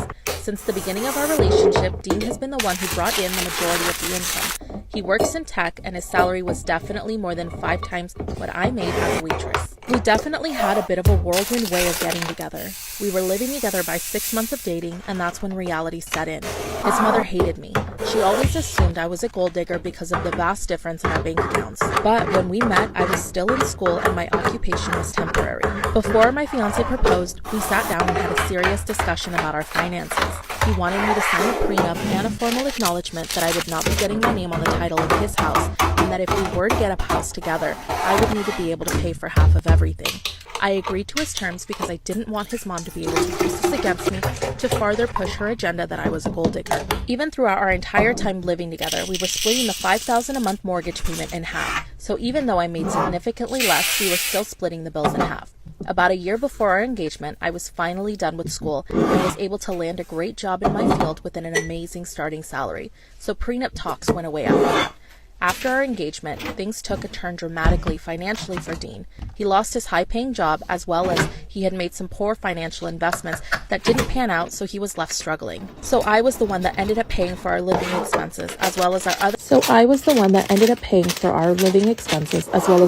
Since the beginning of our relationship, Dean has been the one who brought in the majority of the income. He works in tech, and his salary was definitely more than 5 times what I made as a waitress. We definitely had a bit of a whirlwind way of getting together. We were living together by 6 months of dating, and that's when reality set in. His mother hated me. She always assumed I was a gold digger because of the vast difference in our bank accounts. But when we met, I was still in school and my occupation was temporary. Before my fiance proposed, we sat down and had a serious discussion about our finances. He wanted me to sign a prenup and a formal acknowledgement that I would not be getting my name on the title of his house, and that if we were to get a house together, I would need to be able to pay for half of everything. I agreed to his terms because I didn't want his mom to be able to use this against me to further push her agenda that I was a gold digger. Even throughout our entire time living together, we were splitting the $5,000 a month mortgage payment in half. So even though I made significantly less, we were still splitting the bills in half. About a year before our engagement, I was finally done with school and was able to land a great job in my field within an amazing starting salary. So prenup talks went away after that. After our engagement, things took a turn dramatically financially for Dean. He lost his high-paying job, as well as he had made some poor financial investments that didn't pan out, so he was left struggling. So I was the one that ended up paying for our living expenses, as well as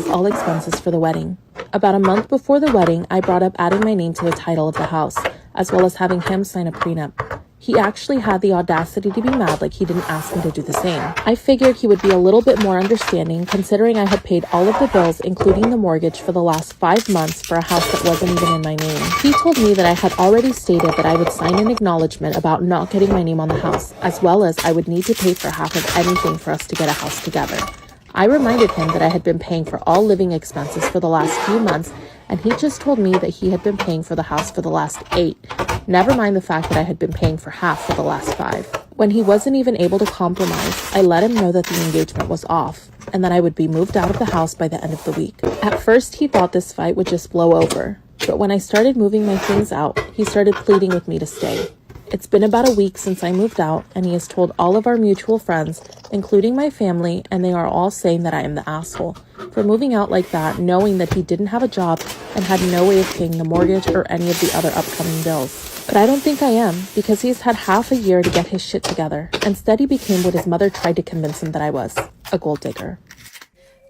all expenses for the wedding. About a month before the wedding, I brought up adding my name to the title of the house, as well as having him sign a prenup. He actually had the audacity to be mad like he didn't ask me to do the same. I figured he would be a little bit more understanding, considering I had paid all of the bills, including the mortgage, for the last 5 months for a house that wasn't even in my name. He told me that I had already stated that I would sign an acknowledgement about not getting my name on the house, as well as I would need to pay for half of anything for us to get a house together. I reminded him that I had been paying for all living expenses for the last few months, and he just told me that he had been paying for the house for the last 8, never mind the fact that I had been paying for half for the last 5. When he wasn't even able to compromise, I let him know that the engagement was off, and that I would be moved out of the house by the end of the week. At first, he thought this fight would just blow over, but when I started moving my things out, he started pleading with me to stay. It's been about a week since I moved out, and he has told all of our mutual friends, including my family, and they are all saying that I am the asshole for moving out like that, knowing that he didn't have a job and had no way of paying the mortgage or any of the other upcoming bills. But I don't think I am, because he's had half a year to get his shit together. Instead, he became what his mother tried to convince him that I was, a gold digger.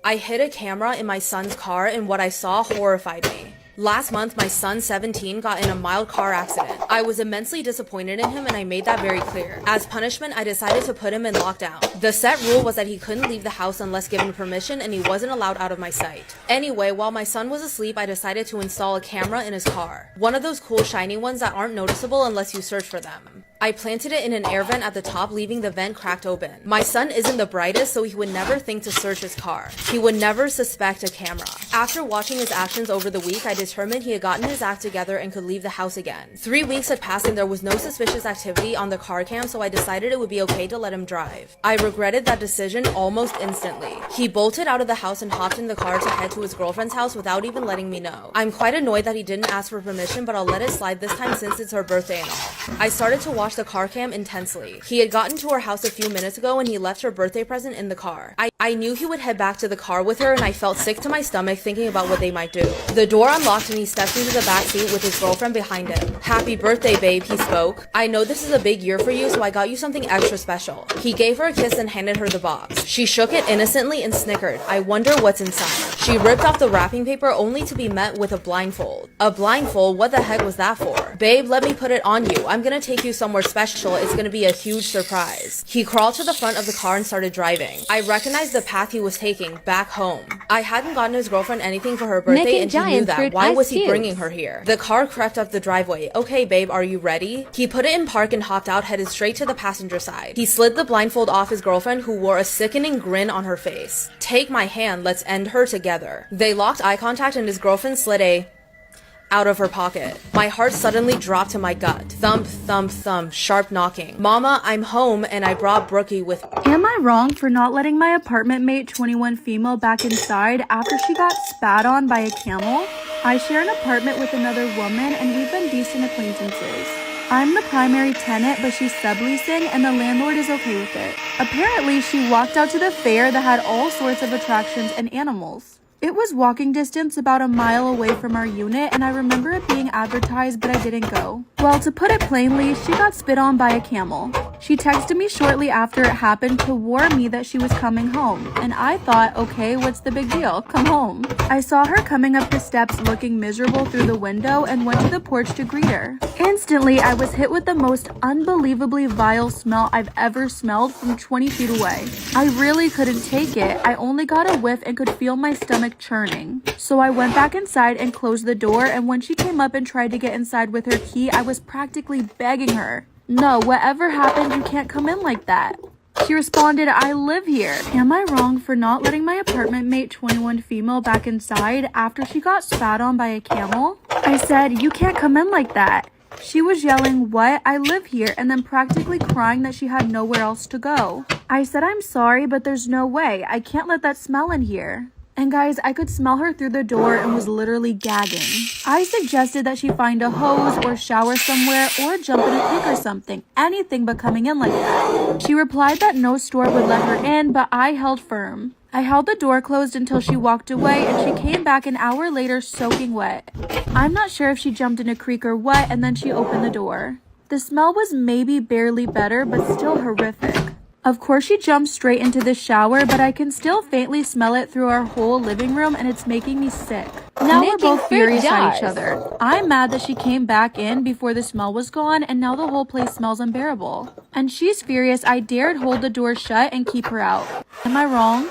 I hid a camera in my son's car, and what I saw horrified me. Last month, my son, 17, got in a mild car accident. I was immensely disappointed in him, and I made that very clear. As punishment, I decided to put him in lockdown. The set rule was that he couldn't leave the house unless given permission, and he wasn't allowed out of my sight. Anyway, while my son was asleep, I decided to install a camera in his car. One of those cool shiny ones that aren't noticeable unless you search for them. I planted it in an air vent at the top, leaving the vent cracked open. My son isn't the brightest, so he would never think to search his car. He would never suspect a camera. After watching his actions over the week, I determined he had gotten his act together and could leave the house again. 3 weeks had passed and there was no suspicious activity on the car cam, so I decided it would be okay to let him drive. I regretted that decision almost instantly. He bolted out of the house and hopped in the car to head to his girlfriend's house without even letting me know. I'm quite annoyed that he didn't ask for permission, but I'll let it slide this time since it's her birthday and all. I started to watch the car cam intensely. He had gotten to her house a few minutes ago and he left her birthday present in the car. I knew he would head back to the car with her, and I felt sick to my stomach thinking about what they might do. The door unlocked and he stepped into the back seat with his girlfriend behind him. "Happy birthday, babe," he spoke. "I know this is a big year for you, so I got you something extra special." He gave her a kiss and handed her the box. She shook it innocently and snickered. I wonder what's inside. She ripped off the wrapping paper only to be met with a blindfold. A blindfold? What the heck was that for? "Babe, let me put it on you. I'm gonna take you somewhere special. It's gonna be a huge surprise." He crawled to the front of the car and started driving. I recognized the path he was taking, back home. I hadn't gotten his girlfriend anything for her birthday, and he knew that. Why was he bringing her here? The car crept up the driveway. "Okay, babe, are you ready?" He put it in park and hopped out, headed straight to the passenger side. He slid the blindfold off his girlfriend, who wore a sickening grin on her face. "Take my hand, let's end her together." They locked eye contact and his girlfriend slid a out of her pocket. My heart suddenly dropped to my gut. Thump, thump, thump, sharp knocking. "Mama, I'm home and I brought Brookie with me." Am I wrong for not letting my apartment mate, 21 female, back inside after she got spat on by a camel? I share an apartment with another woman and we've been decent acquaintances. I'm the primary tenant, but she's subleasing and the landlord is okay with it. Apparently, she walked out to the fair that had all sorts of attractions and animals. It was walking distance about a mile away from our unit, and I remember it being advertised, but I didn't go. Well, to put it plainly, she got spit on by a camel. She texted me shortly after it happened to warn me that she was coming home, and I thought, okay, what's the big deal? Come home. I saw her coming up the steps looking miserable through the window and went to the porch to greet her. Instantly, I was hit with the most unbelievably vile smell I've ever smelled from 20 feet away. I really couldn't take it. I only got a whiff and could feel my stomach churning. So I went back inside and closed the door, and when she came up and tried to get inside with her key, I was practically begging her, "No, whatever happened, you can't come in like that." She responded, "I live here." Am I wrong for not letting my apartment mate 21 female back inside after she got spat on by a camel? I said, "You can't come in like that." She was yelling, "What? I live here," and then practically crying that she had nowhere else to go. I said, "I'm sorry, but there's no way. I can't let that smell in here." And guys, I could smell her through the door and was literally gagging. I suggested that she find a hose or shower somewhere or jump in a creek or something, anything but coming in like that. She replied that no store would let her in, but I held firm. I held the door closed until she walked away, and she came back an hour later soaking wet. I'm not sure if she jumped in a creek or what, and then she opened the door. The smell was maybe barely better, but still horrific. Of course, she jumped straight into the shower, but I can still faintly smell it through our whole living room, and it's making me sick. Now we're both furious at each other. I'm mad that she came back in before the smell was gone, and now the whole place smells unbearable. And she's furious I dared hold the door shut and keep her out. Am I wrong?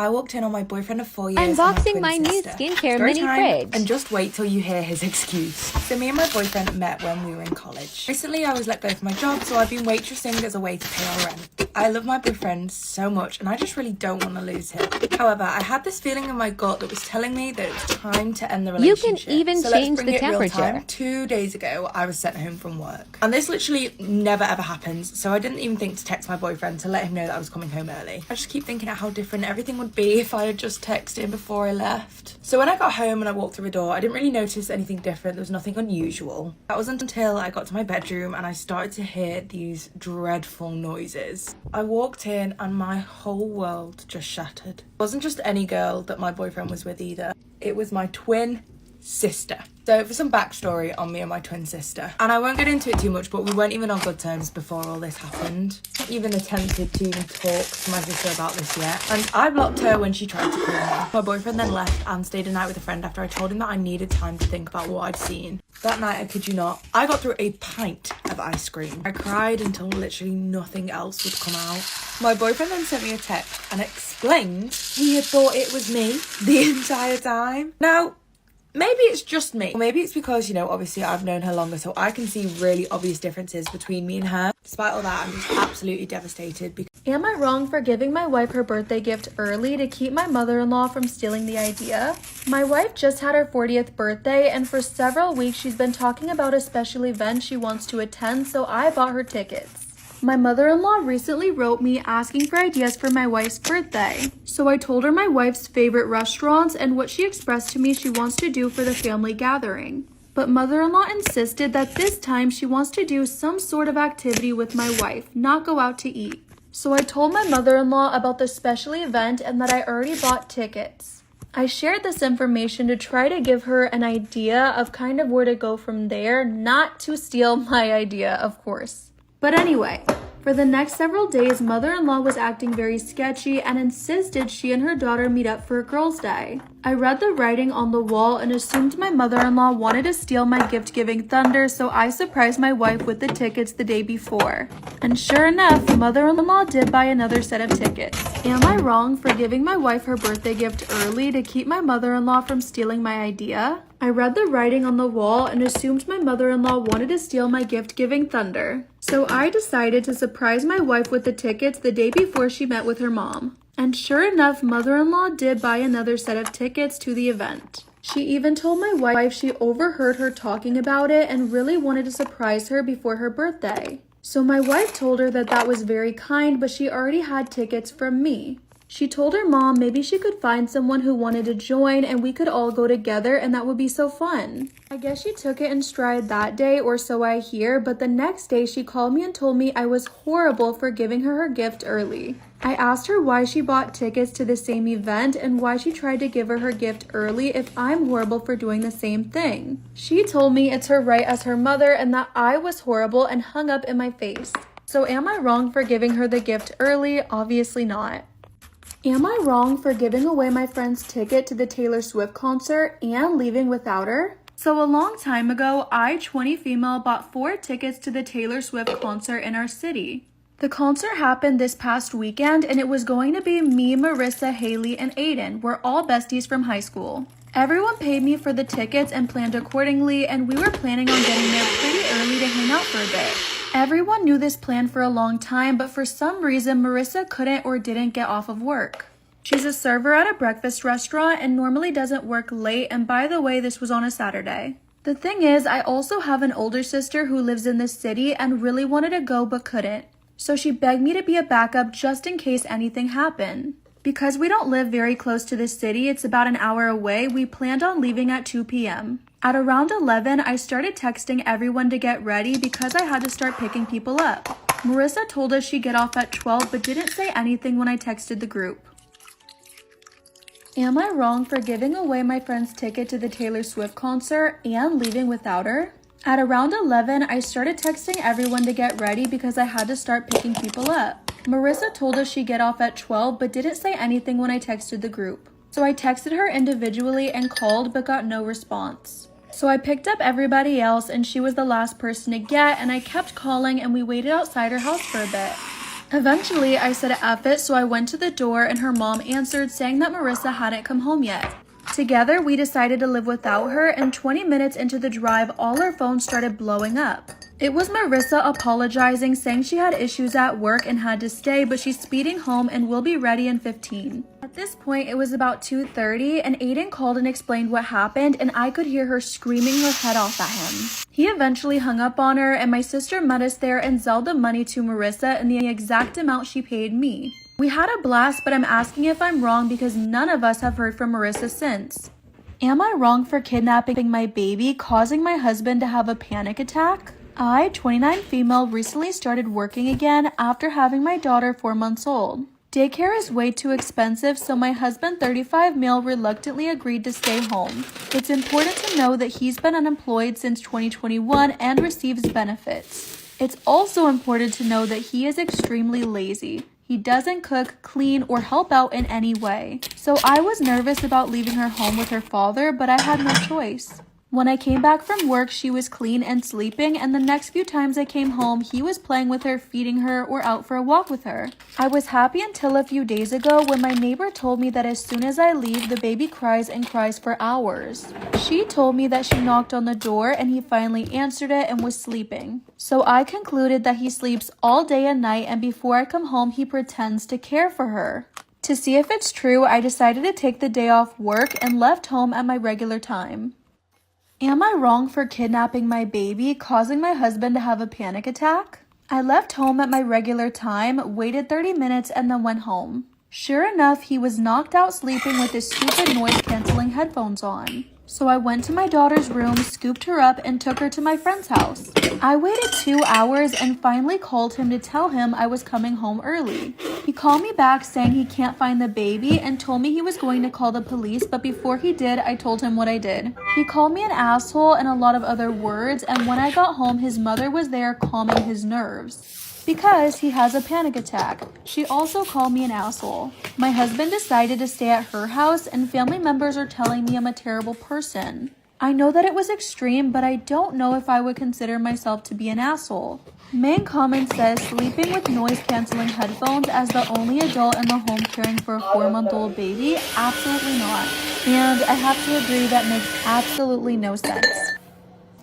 I walked in on my boyfriend of 4 years. Unboxing my new skincare mini fridge. And just wait till you hear his excuse. So me and my boyfriend met when we were in college. Recently I was let go from my job, so I've been waitressing as a way to pay our rent. I love my boyfriend so much, and I just really don't want to lose him. However, I had this feeling in my gut that was telling me that it was time to end the relationship. You can even change the temperature. 2 days ago, I was sent home from work. And this literally never ever happens, so I didn't even think to text my boyfriend to let him know that I was coming home early. I just keep thinking of how different everything would be if I had just texted him before I left. So when I got home and I walked through the door, I didn't really notice anything different. There was nothing unusual. That wasn't until I got to my bedroom and I started to hear these dreadful noises. I walked in and my whole world just shattered. It wasn't just any girl that my boyfriend was with either. It was my twin sister. So for some backstory on me and my twin sister, and I won't get into it too much, but we weren't even on good terms before all this happened. I even attempted to even talk to my sister about this yet, and I blocked her when she tried to call me. My boyfriend then left and stayed a night with a friend after I told him that I needed time to think about what I'd seen. That night, I kid you not, I got through a pint of ice cream. I cried until literally nothing else would come out. My boyfriend then sent me a text and explained he had thought it was me the entire time. Now, maybe it's just me. Or maybe it's because, you know, obviously I've known her longer, so I can see really obvious differences between me and her. Despite all that, I'm just absolutely devastated because... Am I wrong for giving my wife her birthday gift early to keep my mother-in-law from stealing the idea? My wife just had her 40th birthday, and for several weeks she's been talking about a special event she wants to attend, so I bought her tickets. My mother-in-law recently wrote me asking for ideas for my wife's birthday. So I told her my wife's favorite restaurants and what she expressed to me she wants to do for the family gathering. But mother-in-law insisted that this time she wants to do some sort of activity with my wife, not go out to eat. So I told my mother-in-law about the special event and that I already bought tickets. I shared this information to try to give her an idea of kind of where to go from there, not to steal my idea, of course. But anyway, for the next several days, mother-in-law was acting very sketchy and insisted she and her daughter meet up for a girls' day. I read the writing on the wall and assumed my mother-in-law wanted to steal my gift-giving thunder, so I surprised my wife with the tickets the day before. And sure enough, mother-in-law did buy another set of tickets. Am I wrong for giving my wife her birthday gift early to keep my mother-in-law from stealing my idea? I read the writing on the wall and assumed my mother-in-law wanted to steal my gift-giving thunder. So I decided to surprise my wife with the tickets the day before she met with her mom. And sure enough, mother-in-law did buy another set of tickets to the event. She even told my wife she overheard her talking about it and really wanted to surprise her before her birthday. So my wife told her that that was very kind, but she already had tickets from me. She told her mom maybe she could find someone who wanted to join and we could all go together and that would be so fun. I guess she took it in stride that day, or so I hear, but the next day she called me and told me I was horrible for giving her her gift early. I asked her why she bought tickets to the same event and why she tried to give her gift early if I'm horrible for doing the same thing. She told me it's her right as her mother and that I was horrible and hung up in my face. So am I wrong for giving her the gift early? Obviously not. Am I wrong for giving away my friend's ticket to the Taylor Swift concert and leaving without her? So a long time ago, I, 20 female, bought 4 tickets to the Taylor Swift concert in our city. The concert happened this past weekend and it was going to be me, Marissa, Haley, and Aiden. We're all besties from high school. Everyone paid me for the tickets and planned accordingly, and we were planning on getting there pretty early to hang out for a bit. Everyone knew this plan for a long time, but for some reason Marissa couldn't or didn't get off of work. She's a server at a breakfast restaurant and normally doesn't work late, and by the way, this was on a Saturday. The thing is, I also have an older sister who lives in this city and really wanted to go but couldn't. So she begged me to be a backup just in case anything happened. Because we don't live very close to the city, it's about an hour away, we planned on leaving at 2 p.m. At around 11, I started texting everyone to get ready because I had to start picking people up. Marissa told us she'd get off at 12 but didn't say anything when I texted the group. Am I wrong for giving away my friend's ticket to the Taylor Swift concert and leaving without her? At around 11, I started texting everyone to get ready because I had to start picking people up. Marissa told us she'd get off at 12 but didn't say anything when I texted the group. So I texted her individually and called but got no response. So I picked up everybody else and she was the last person to get, and I kept calling and we waited outside her house for a bit. Eventually, I said F it, so I went to the door and her mom answered saying that Marissa hadn't come home yet. Together, we decided to live without her, and 20 minutes into the drive, all our phones started blowing up. It was Marissa apologizing, saying she had issues at work and had to stay, but she's speeding home and will be ready in 15. At this point, it was about 2:30, and Aiden called and explained what happened, and I could hear her screaming her head off at him. He eventually hung up on her, and my sister met us there and zelled the money to Marissa in the exact amount she paid me. We had a blast, but I'm asking if I'm wrong because none of us have heard from Marissa since. Am I wrong for kidnapping my baby, causing my husband to have a panic attack? I, 29 female, recently started working again after having my daughter 4 months old. Daycare is way too expensive, so my husband, 35 male, reluctantly agreed to stay home. It's important to know that he's been unemployed since 2021 and receives benefits. It's also important to know that he is extremely lazy. He doesn't cook, clean, or help out in any way. So I was nervous about leaving her home with her father, but I had no choice. When I came back from work, she was clean and sleeping, and the next few times I came home, he was playing with her, feeding her, or out for a walk with her. I was happy until a few days ago when my neighbor told me that as soon as I leave, the baby cries and cries for hours. She told me that she knocked on the door and he finally answered it and was sleeping. So I concluded that he sleeps all day and night, and before I come home, he pretends to care for her. To see if it's true, I decided to take the day off work and left home at my regular time. Am I wrong for kidnapping my baby, causing my husband to have a panic attack? I left home at my regular time, waited 30 minutes, and then went home. Sure enough, he was knocked out sleeping with his stupid noise-canceling headphones on. So I went to my daughter's room, scooped her up, and took her to my friend's house. I waited 2 hours and finally called him to tell him I was coming home early. He called me back saying he can't find the baby and told me he was going to call the police, but before he did, I told him what I did. He called me an asshole and a lot of other words, and when I got home, his mother was there calming his nerves. Because he has a panic attack. She also called me an asshole. My husband decided to stay at her house, and family members are telling me I'm a terrible person. I know that it was extreme, but I don't know if I would consider myself to be an asshole. Main comment says sleeping with noise-canceling headphones as the only adult in the home caring for a 4-month-old baby? Absolutely not. And I have to agree that makes absolutely no sense.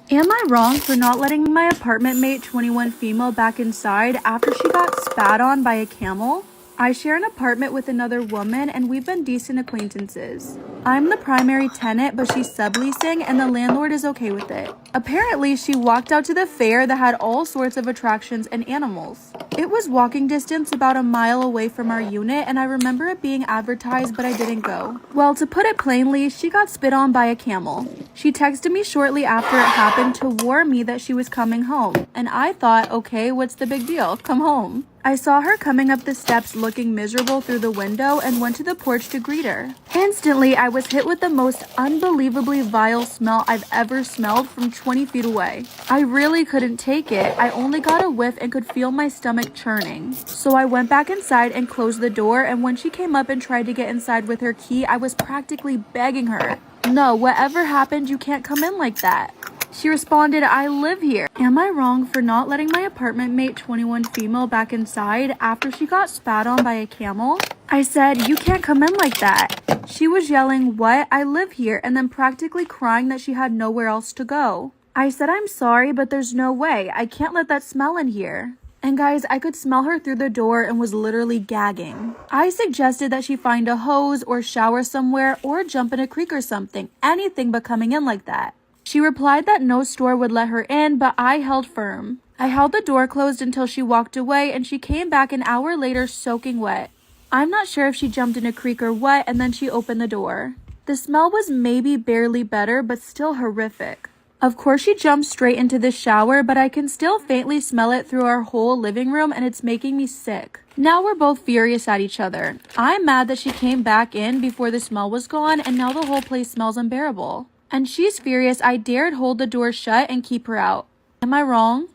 Am I wrong for not letting my apartment mate, 21 female, back inside after she got spat on by a camel? I share an apartment with another woman and we've been decent acquaintances. I'm the primary tenant, but she's subleasing and the landlord is okay with it. Apparently, she walked out to the fair that had all sorts of attractions and animals. It was walking distance about a mile away from our unit, and I remember it being advertised, but I didn't go. Well, to put it plainly, she got spit on by a camel. She texted me shortly after it happened to warn me that she was coming home, and I thought, okay, what's the big deal? Come home. I saw her coming up the steps looking miserable through the window and went to the porch to greet her. Instantly, I was hit with the most unbelievably vile smell I've ever smelled from 20 feet away. I really couldn't take it. I only got a whiff and could feel my stomach churning. So I went back inside and closed the door, and when she came up and tried to get inside with her key, I was practically begging her, "No, whatever happened, you can't come in like that." She responded, "I live here." Am I wrong for not letting my apartment mate 21 female back inside after she got spat on by a camel? I said, "You can't come in like that." She was yelling, "What? I live here," and then practically crying that she had nowhere else to go. I said, "I'm sorry, but there's no way. I can't let that smell in here." And guys, I could smell her through the door and was literally gagging. I suggested that she find a hose or shower somewhere or jump in a creek or something, anything but coming in like that. She replied that no store would let her in, but I held firm. I held the door closed until she walked away, and she came back an hour later soaking wet. I'm not sure if she jumped in a creek or what, and then she opened the door. The smell was maybe barely better, but still horrific. Of course, she jumped straight into the shower, but I can still faintly smell it through our whole living room, and it's making me sick. Now we're both furious at each other. I'm mad that she came back in before the smell was gone, and now the whole place smells unbearable. And she's furious I dared hold the door shut and keep her out. Am I wrong?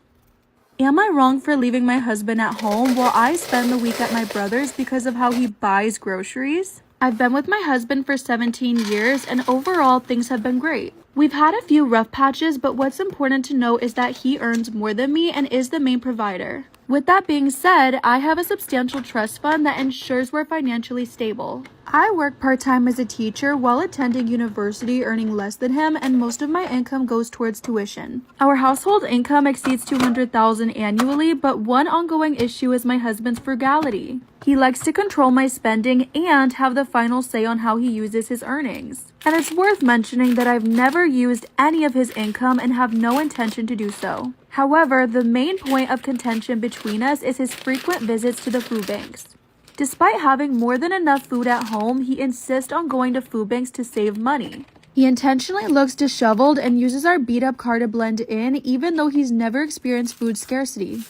Am I wrong for leaving my husband at home while I spend the week at my brother's because of how he buys groceries? I've been with my husband for 17 years, and overall things have been great. We've had a few rough patches, but what's important to note is that he earns more than me and is the main provider. With that being said, I have a substantial trust fund that ensures we're financially stable. I work part-time as a teacher while attending university, earning less than him, and most of my income goes towards tuition. Our household income exceeds $200,000 annually, but one ongoing issue is my husband's frugality. He likes to control my spending and have the final say on how he uses his earnings. And it's worth mentioning that I've never used any of his income and have no intention to do so. However, the main point of contention between us is his frequent visits to the food banks. Despite having more than enough food at home, he insists on going to food banks to save money. He intentionally looks disheveled and uses our beat-up car to blend in, even though he's never experienced food scarcity.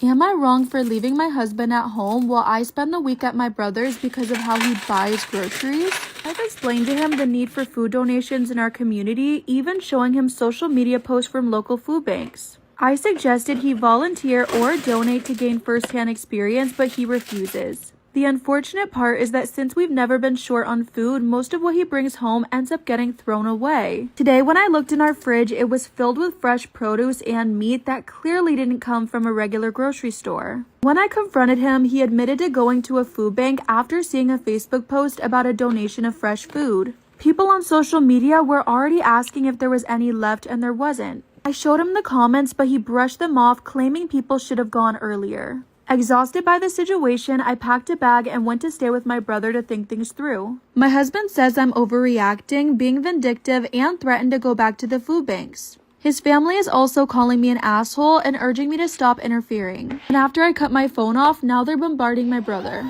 Am I wrong for leaving my husband at home while I spend the week at my brother's because of how he buys groceries? I've explained to him the need for food donations in our community, even showing him social media posts from local food banks. I suggested he volunteer or donate to gain first-hand experience, but he refuses. The unfortunate part is that since we've never been short on food, most of what he brings home ends up getting thrown away. Today, when I looked in our fridge, it was filled with fresh produce and meat that clearly didn't come from a regular grocery store. When I confronted him, he admitted to going to a food bank after seeing a Facebook post about a donation of fresh food. People on social media were already asking if there was any left, and there wasn't. I showed him the comments, but he brushed them off, claiming people should have gone earlier. Exhausted by the situation, I packed a bag and went to stay with my brother to think things through. My husband says I'm overreacting, being vindictive, and threatened to go back to the food banks. His family is also calling me an asshole and urging me to stop interfering. And after I cut my phone off, now they're bombarding my brother.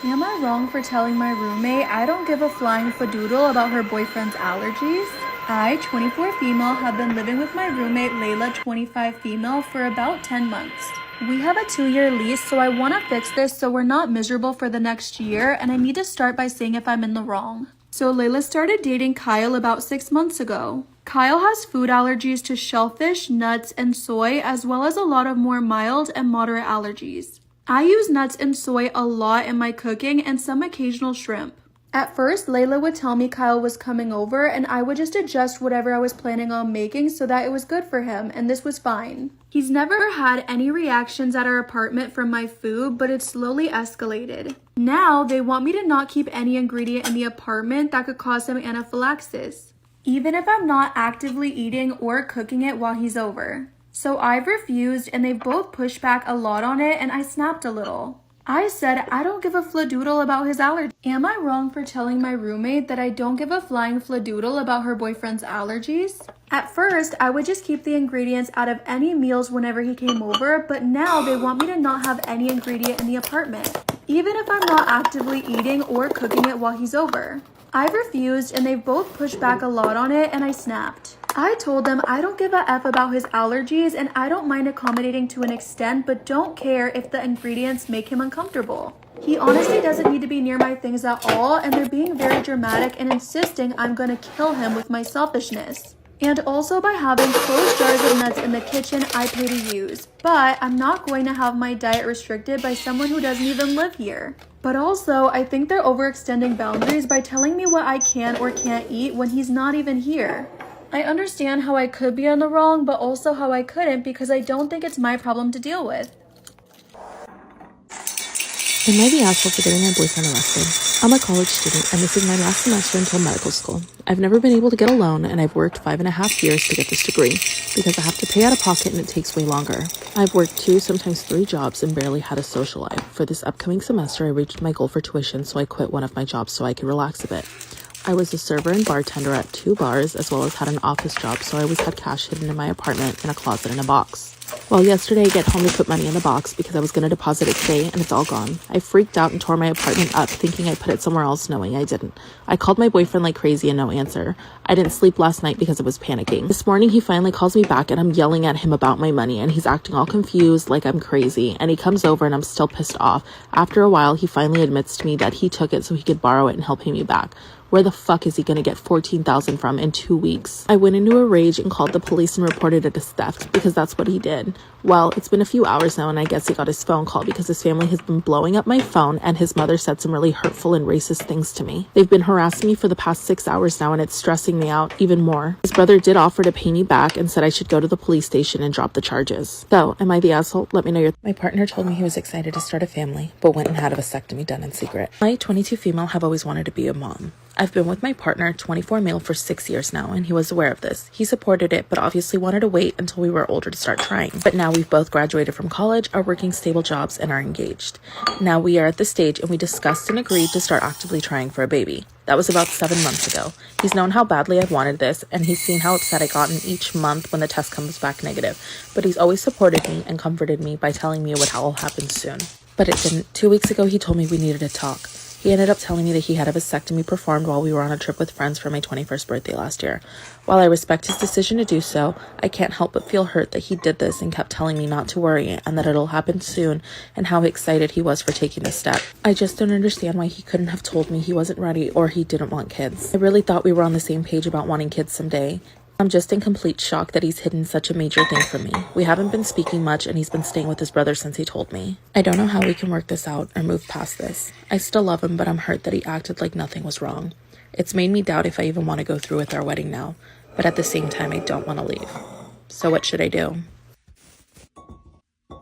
Am I wrong for telling my roommate I don't give a flying fadoodle about her boyfriend's allergies? I, 24 female, have been living with my roommate Layla, 25 female, for about 10 months. We have a 2-year lease, so I want to fix this so we're not miserable for the next year, and I need to start by saying if I'm in the wrong. So Layla started dating Kyle about 6 months ago. Kyle has food allergies to shellfish, nuts, and soy, as well as a lot of more mild and moderate allergies. I use nuts and soy a lot in my cooking and some occasional shrimp. At first, Layla would tell me Kyle was coming over, and I would just adjust whatever I was planning on making so that it was good for him, and this was fine. He's never had any reactions at our apartment from my food, but it slowly escalated. Now, they want me to not keep any ingredient in the apartment that could cause him anaphylaxis, even if I'm not actively eating or cooking it while he's over. So I've refused, and they've both pushed back a lot on it, and I snapped a little. I said I don't give a fladoodle about his allergy. Am I wrong for telling my roommate that I don't give a flying fladoodle about her boyfriend's allergies? At first, I would just keep the ingredients out of any meals whenever he came over, but now they want me to not have any ingredient in the apartment, even if I'm not actively eating or cooking it while he's over. I've refused, and they've both pushed back a lot on it, and I snapped. I told him I don't give a F about his allergies and I don't mind accommodating to an extent, but don't care if the ingredients make him uncomfortable. He honestly doesn't need to be near my things at all, and they're being very dramatic and insisting I'm gonna kill him with my selfishness. And also by having closed jars of nuts in the kitchen I pay to use. But I'm not going to have my diet restricted by someone who doesn't even live here. But also, I think they're overextending boundaries by telling me what I can or can't eat when he's not even here. I understand how I could be in the wrong, but also how I couldn't because I don't think it's my problem to deal with. Am I the asshole for getting my boyfriend arrested? I'm a college student, and this is my last semester until medical school. I've never been able to get a loan, and I've worked 5.5 years to get this degree, because I have to pay out of pocket and it takes way longer. I've worked 2, sometimes 3 jobs and barely had a social life. For this upcoming semester, I reached my goal for tuition, so I quit one of my jobs so I could relax a bit. I was a server and bartender at 2 bars, as well as had an office job, so I always had cash hidden in my apartment in a closet in a box. Well, yesterday I get home to put money in the box because I was going to deposit it today and it's all gone. I freaked out and tore my apartment up thinking I put it somewhere else knowing I didn't. I called my boyfriend like crazy and no answer. I didn't sleep last night because I was panicking. This morning he finally calls me back and I'm yelling at him about my money and he's acting all confused like I'm crazy, and he comes over and I'm still pissed off. After a while he finally admits to me that he took it so he could borrow it and help pay me back. Where the fuck is he gonna get $14,000 from in 2 weeks? I went into a rage and called the police and reported it as theft because that's what he did. Well, it's been a few hours now and I guess he got his phone call because his family has been blowing up my phone and his mother said some really hurtful and racist things to me. They've been harassing me for the past 6 hours now and it's stressing me out even more. His brother did offer to pay me back and said I should go to the police station and drop the charges. So, am I the asshole? Let me know your... My partner told me he was excited to start a family, but went and had a vasectomy done in secret. I, 22 female, have always wanted to be a mom. I've been with my partner, 24 male, for 6 years now, and he was aware of this. He supported it, but obviously wanted to wait until we were older to start trying. But now we've both graduated from college, are working stable jobs, and are engaged. Now we are at the stage, and we discussed and agreed to start actively trying for a baby. That was about 7 months ago. He's known how badly I've wanted this, and he's seen how upset I got in each month when the test comes back negative. But he's always supported me and comforted me by telling me it would all happen soon. But it didn't. 2 weeks ago, he told me we needed to talk. He ended up telling me that he had a vasectomy performed while we were on a trip with friends for my 21st birthday last year. While I respect his decision to do so, I can't help but feel hurt that he did this and kept telling me not to worry and that it'll happen soon, and how excited he was for taking this step. I just don't understand why he couldn't have told me he wasn't ready or he didn't want kids. I really thought we were on the same page about wanting kids someday. I'm just in complete shock that he's hidden such a major thing from me. We haven't been speaking much and he's been staying with his brother since he told me. I don't know how we can work this out or move past this. I still love him, but I'm hurt that he acted like nothing was wrong. It's made me doubt if I even want to go through with our wedding now, but at the same time I don't want to leave. So what should I do?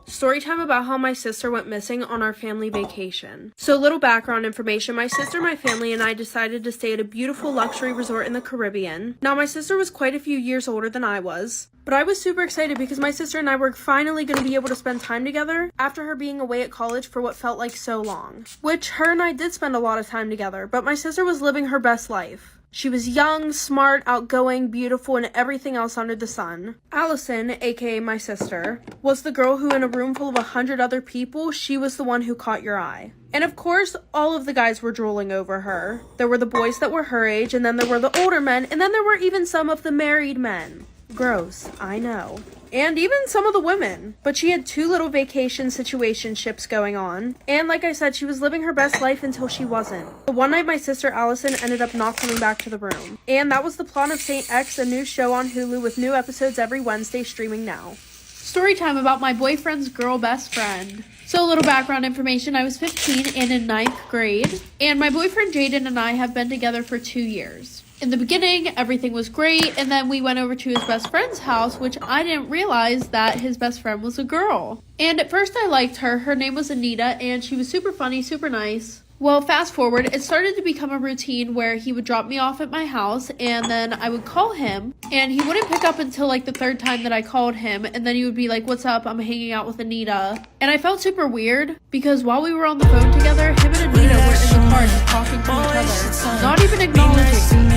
Storytime about how my sister went missing on our family vacation. So little background information, my sister, my family, and I decided to stay at a beautiful luxury resort in the Caribbean. Now my sister was quite a few years older than I was, but I was super excited because my sister and I were finally going to be able to spend time together after her being away at college for what felt like so long. Which her and I did spend a lot of time together, but my sister was living her best life. She was young, smart, outgoing, beautiful, and everything else under the sun. Allison, aka my sister, was the girl who in a room full of 100 other people, she was the one who caught your eye. And of course, all of the guys were drooling over her. There were the boys that were her age, and then there were the older men, and then there were even some of the married men. Gross, I know. And even some of the women. But she had 2 little vacation situationships going on. And like I said, she was living her best life until she wasn't. But one night my sister Allison ended up not coming back to the room. And that was the plot of Saint X, a new show on Hulu with new episodes every Wednesday, streaming now. Storytime about my boyfriend's girl best friend. So a little background information, I was 15 and in 9th grade. And my boyfriend Jaden and I have been together for 2 years. In the beginning, everything was great, and then we went over to his best friend's house, which I didn't realize that his best friend was a girl. And at first I liked her. Her name was Anita, and she was super funny, super nice. Well, fast forward, it started to become a routine where he would drop me off at my house, and then I would call him, and he wouldn't pick up until like the 3rd time that I called him, and then he would be like, "What's up? I'm hanging out with Anita." And I felt super weird, because while we were on the phone together, him and Anita were in the car just talking to each other, not even acknowledging.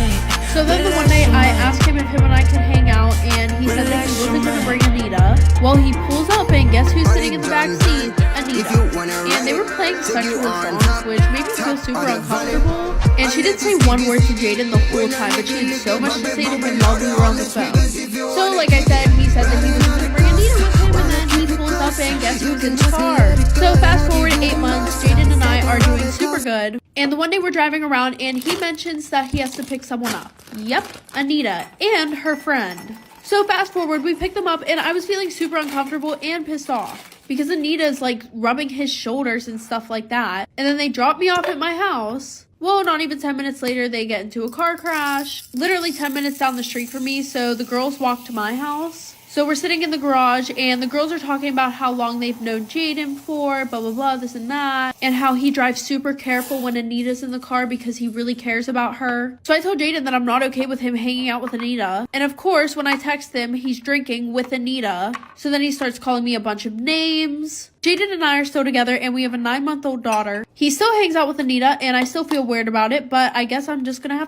So then the one day I asked him if him and I could hang out, and he said that he wasn't going to bring Anita. Well, he pulls up, and guess who's sitting in the back seat? Anita. And they were playing saying sexual assault, which made me feel super uncomfortable. And she didn't say one word to Jaden the whole time, but she had so much to say to him while we were on the phone. So, like I said, he said that he was going to bring Anita with him, and then he pulls up and guess who's in the car? So, fast forward 8 months, Jaden and I are doing super good. And the one day we're driving around, and he mentions that he has to pick someone up. Yep, Anita and her friend. So fast forward, we picked them up, and I was feeling super uncomfortable and pissed off because Anita's like rubbing his shoulders and stuff like that. And then they dropped me off at my house. Well, not even 10 minutes later, they get into a car crash, literally 10 minutes down the street from me. So the girls walk to my house. So we're sitting in the garage, and the girls are talking about how long they've known Jaden for, blah, blah, blah, this and that, and how he drives super careful when Anita's in the car because he really cares about her. So I told Jaden that I'm not okay with him hanging out with Anita. And of course, when I text him, he's drinking with Anita. So then he starts calling me a bunch of names. Jaden and I are still together, and we have a 9-month-old daughter. He still hangs out with Anita, and I still feel weird about it, but I guess I'm just gonna have to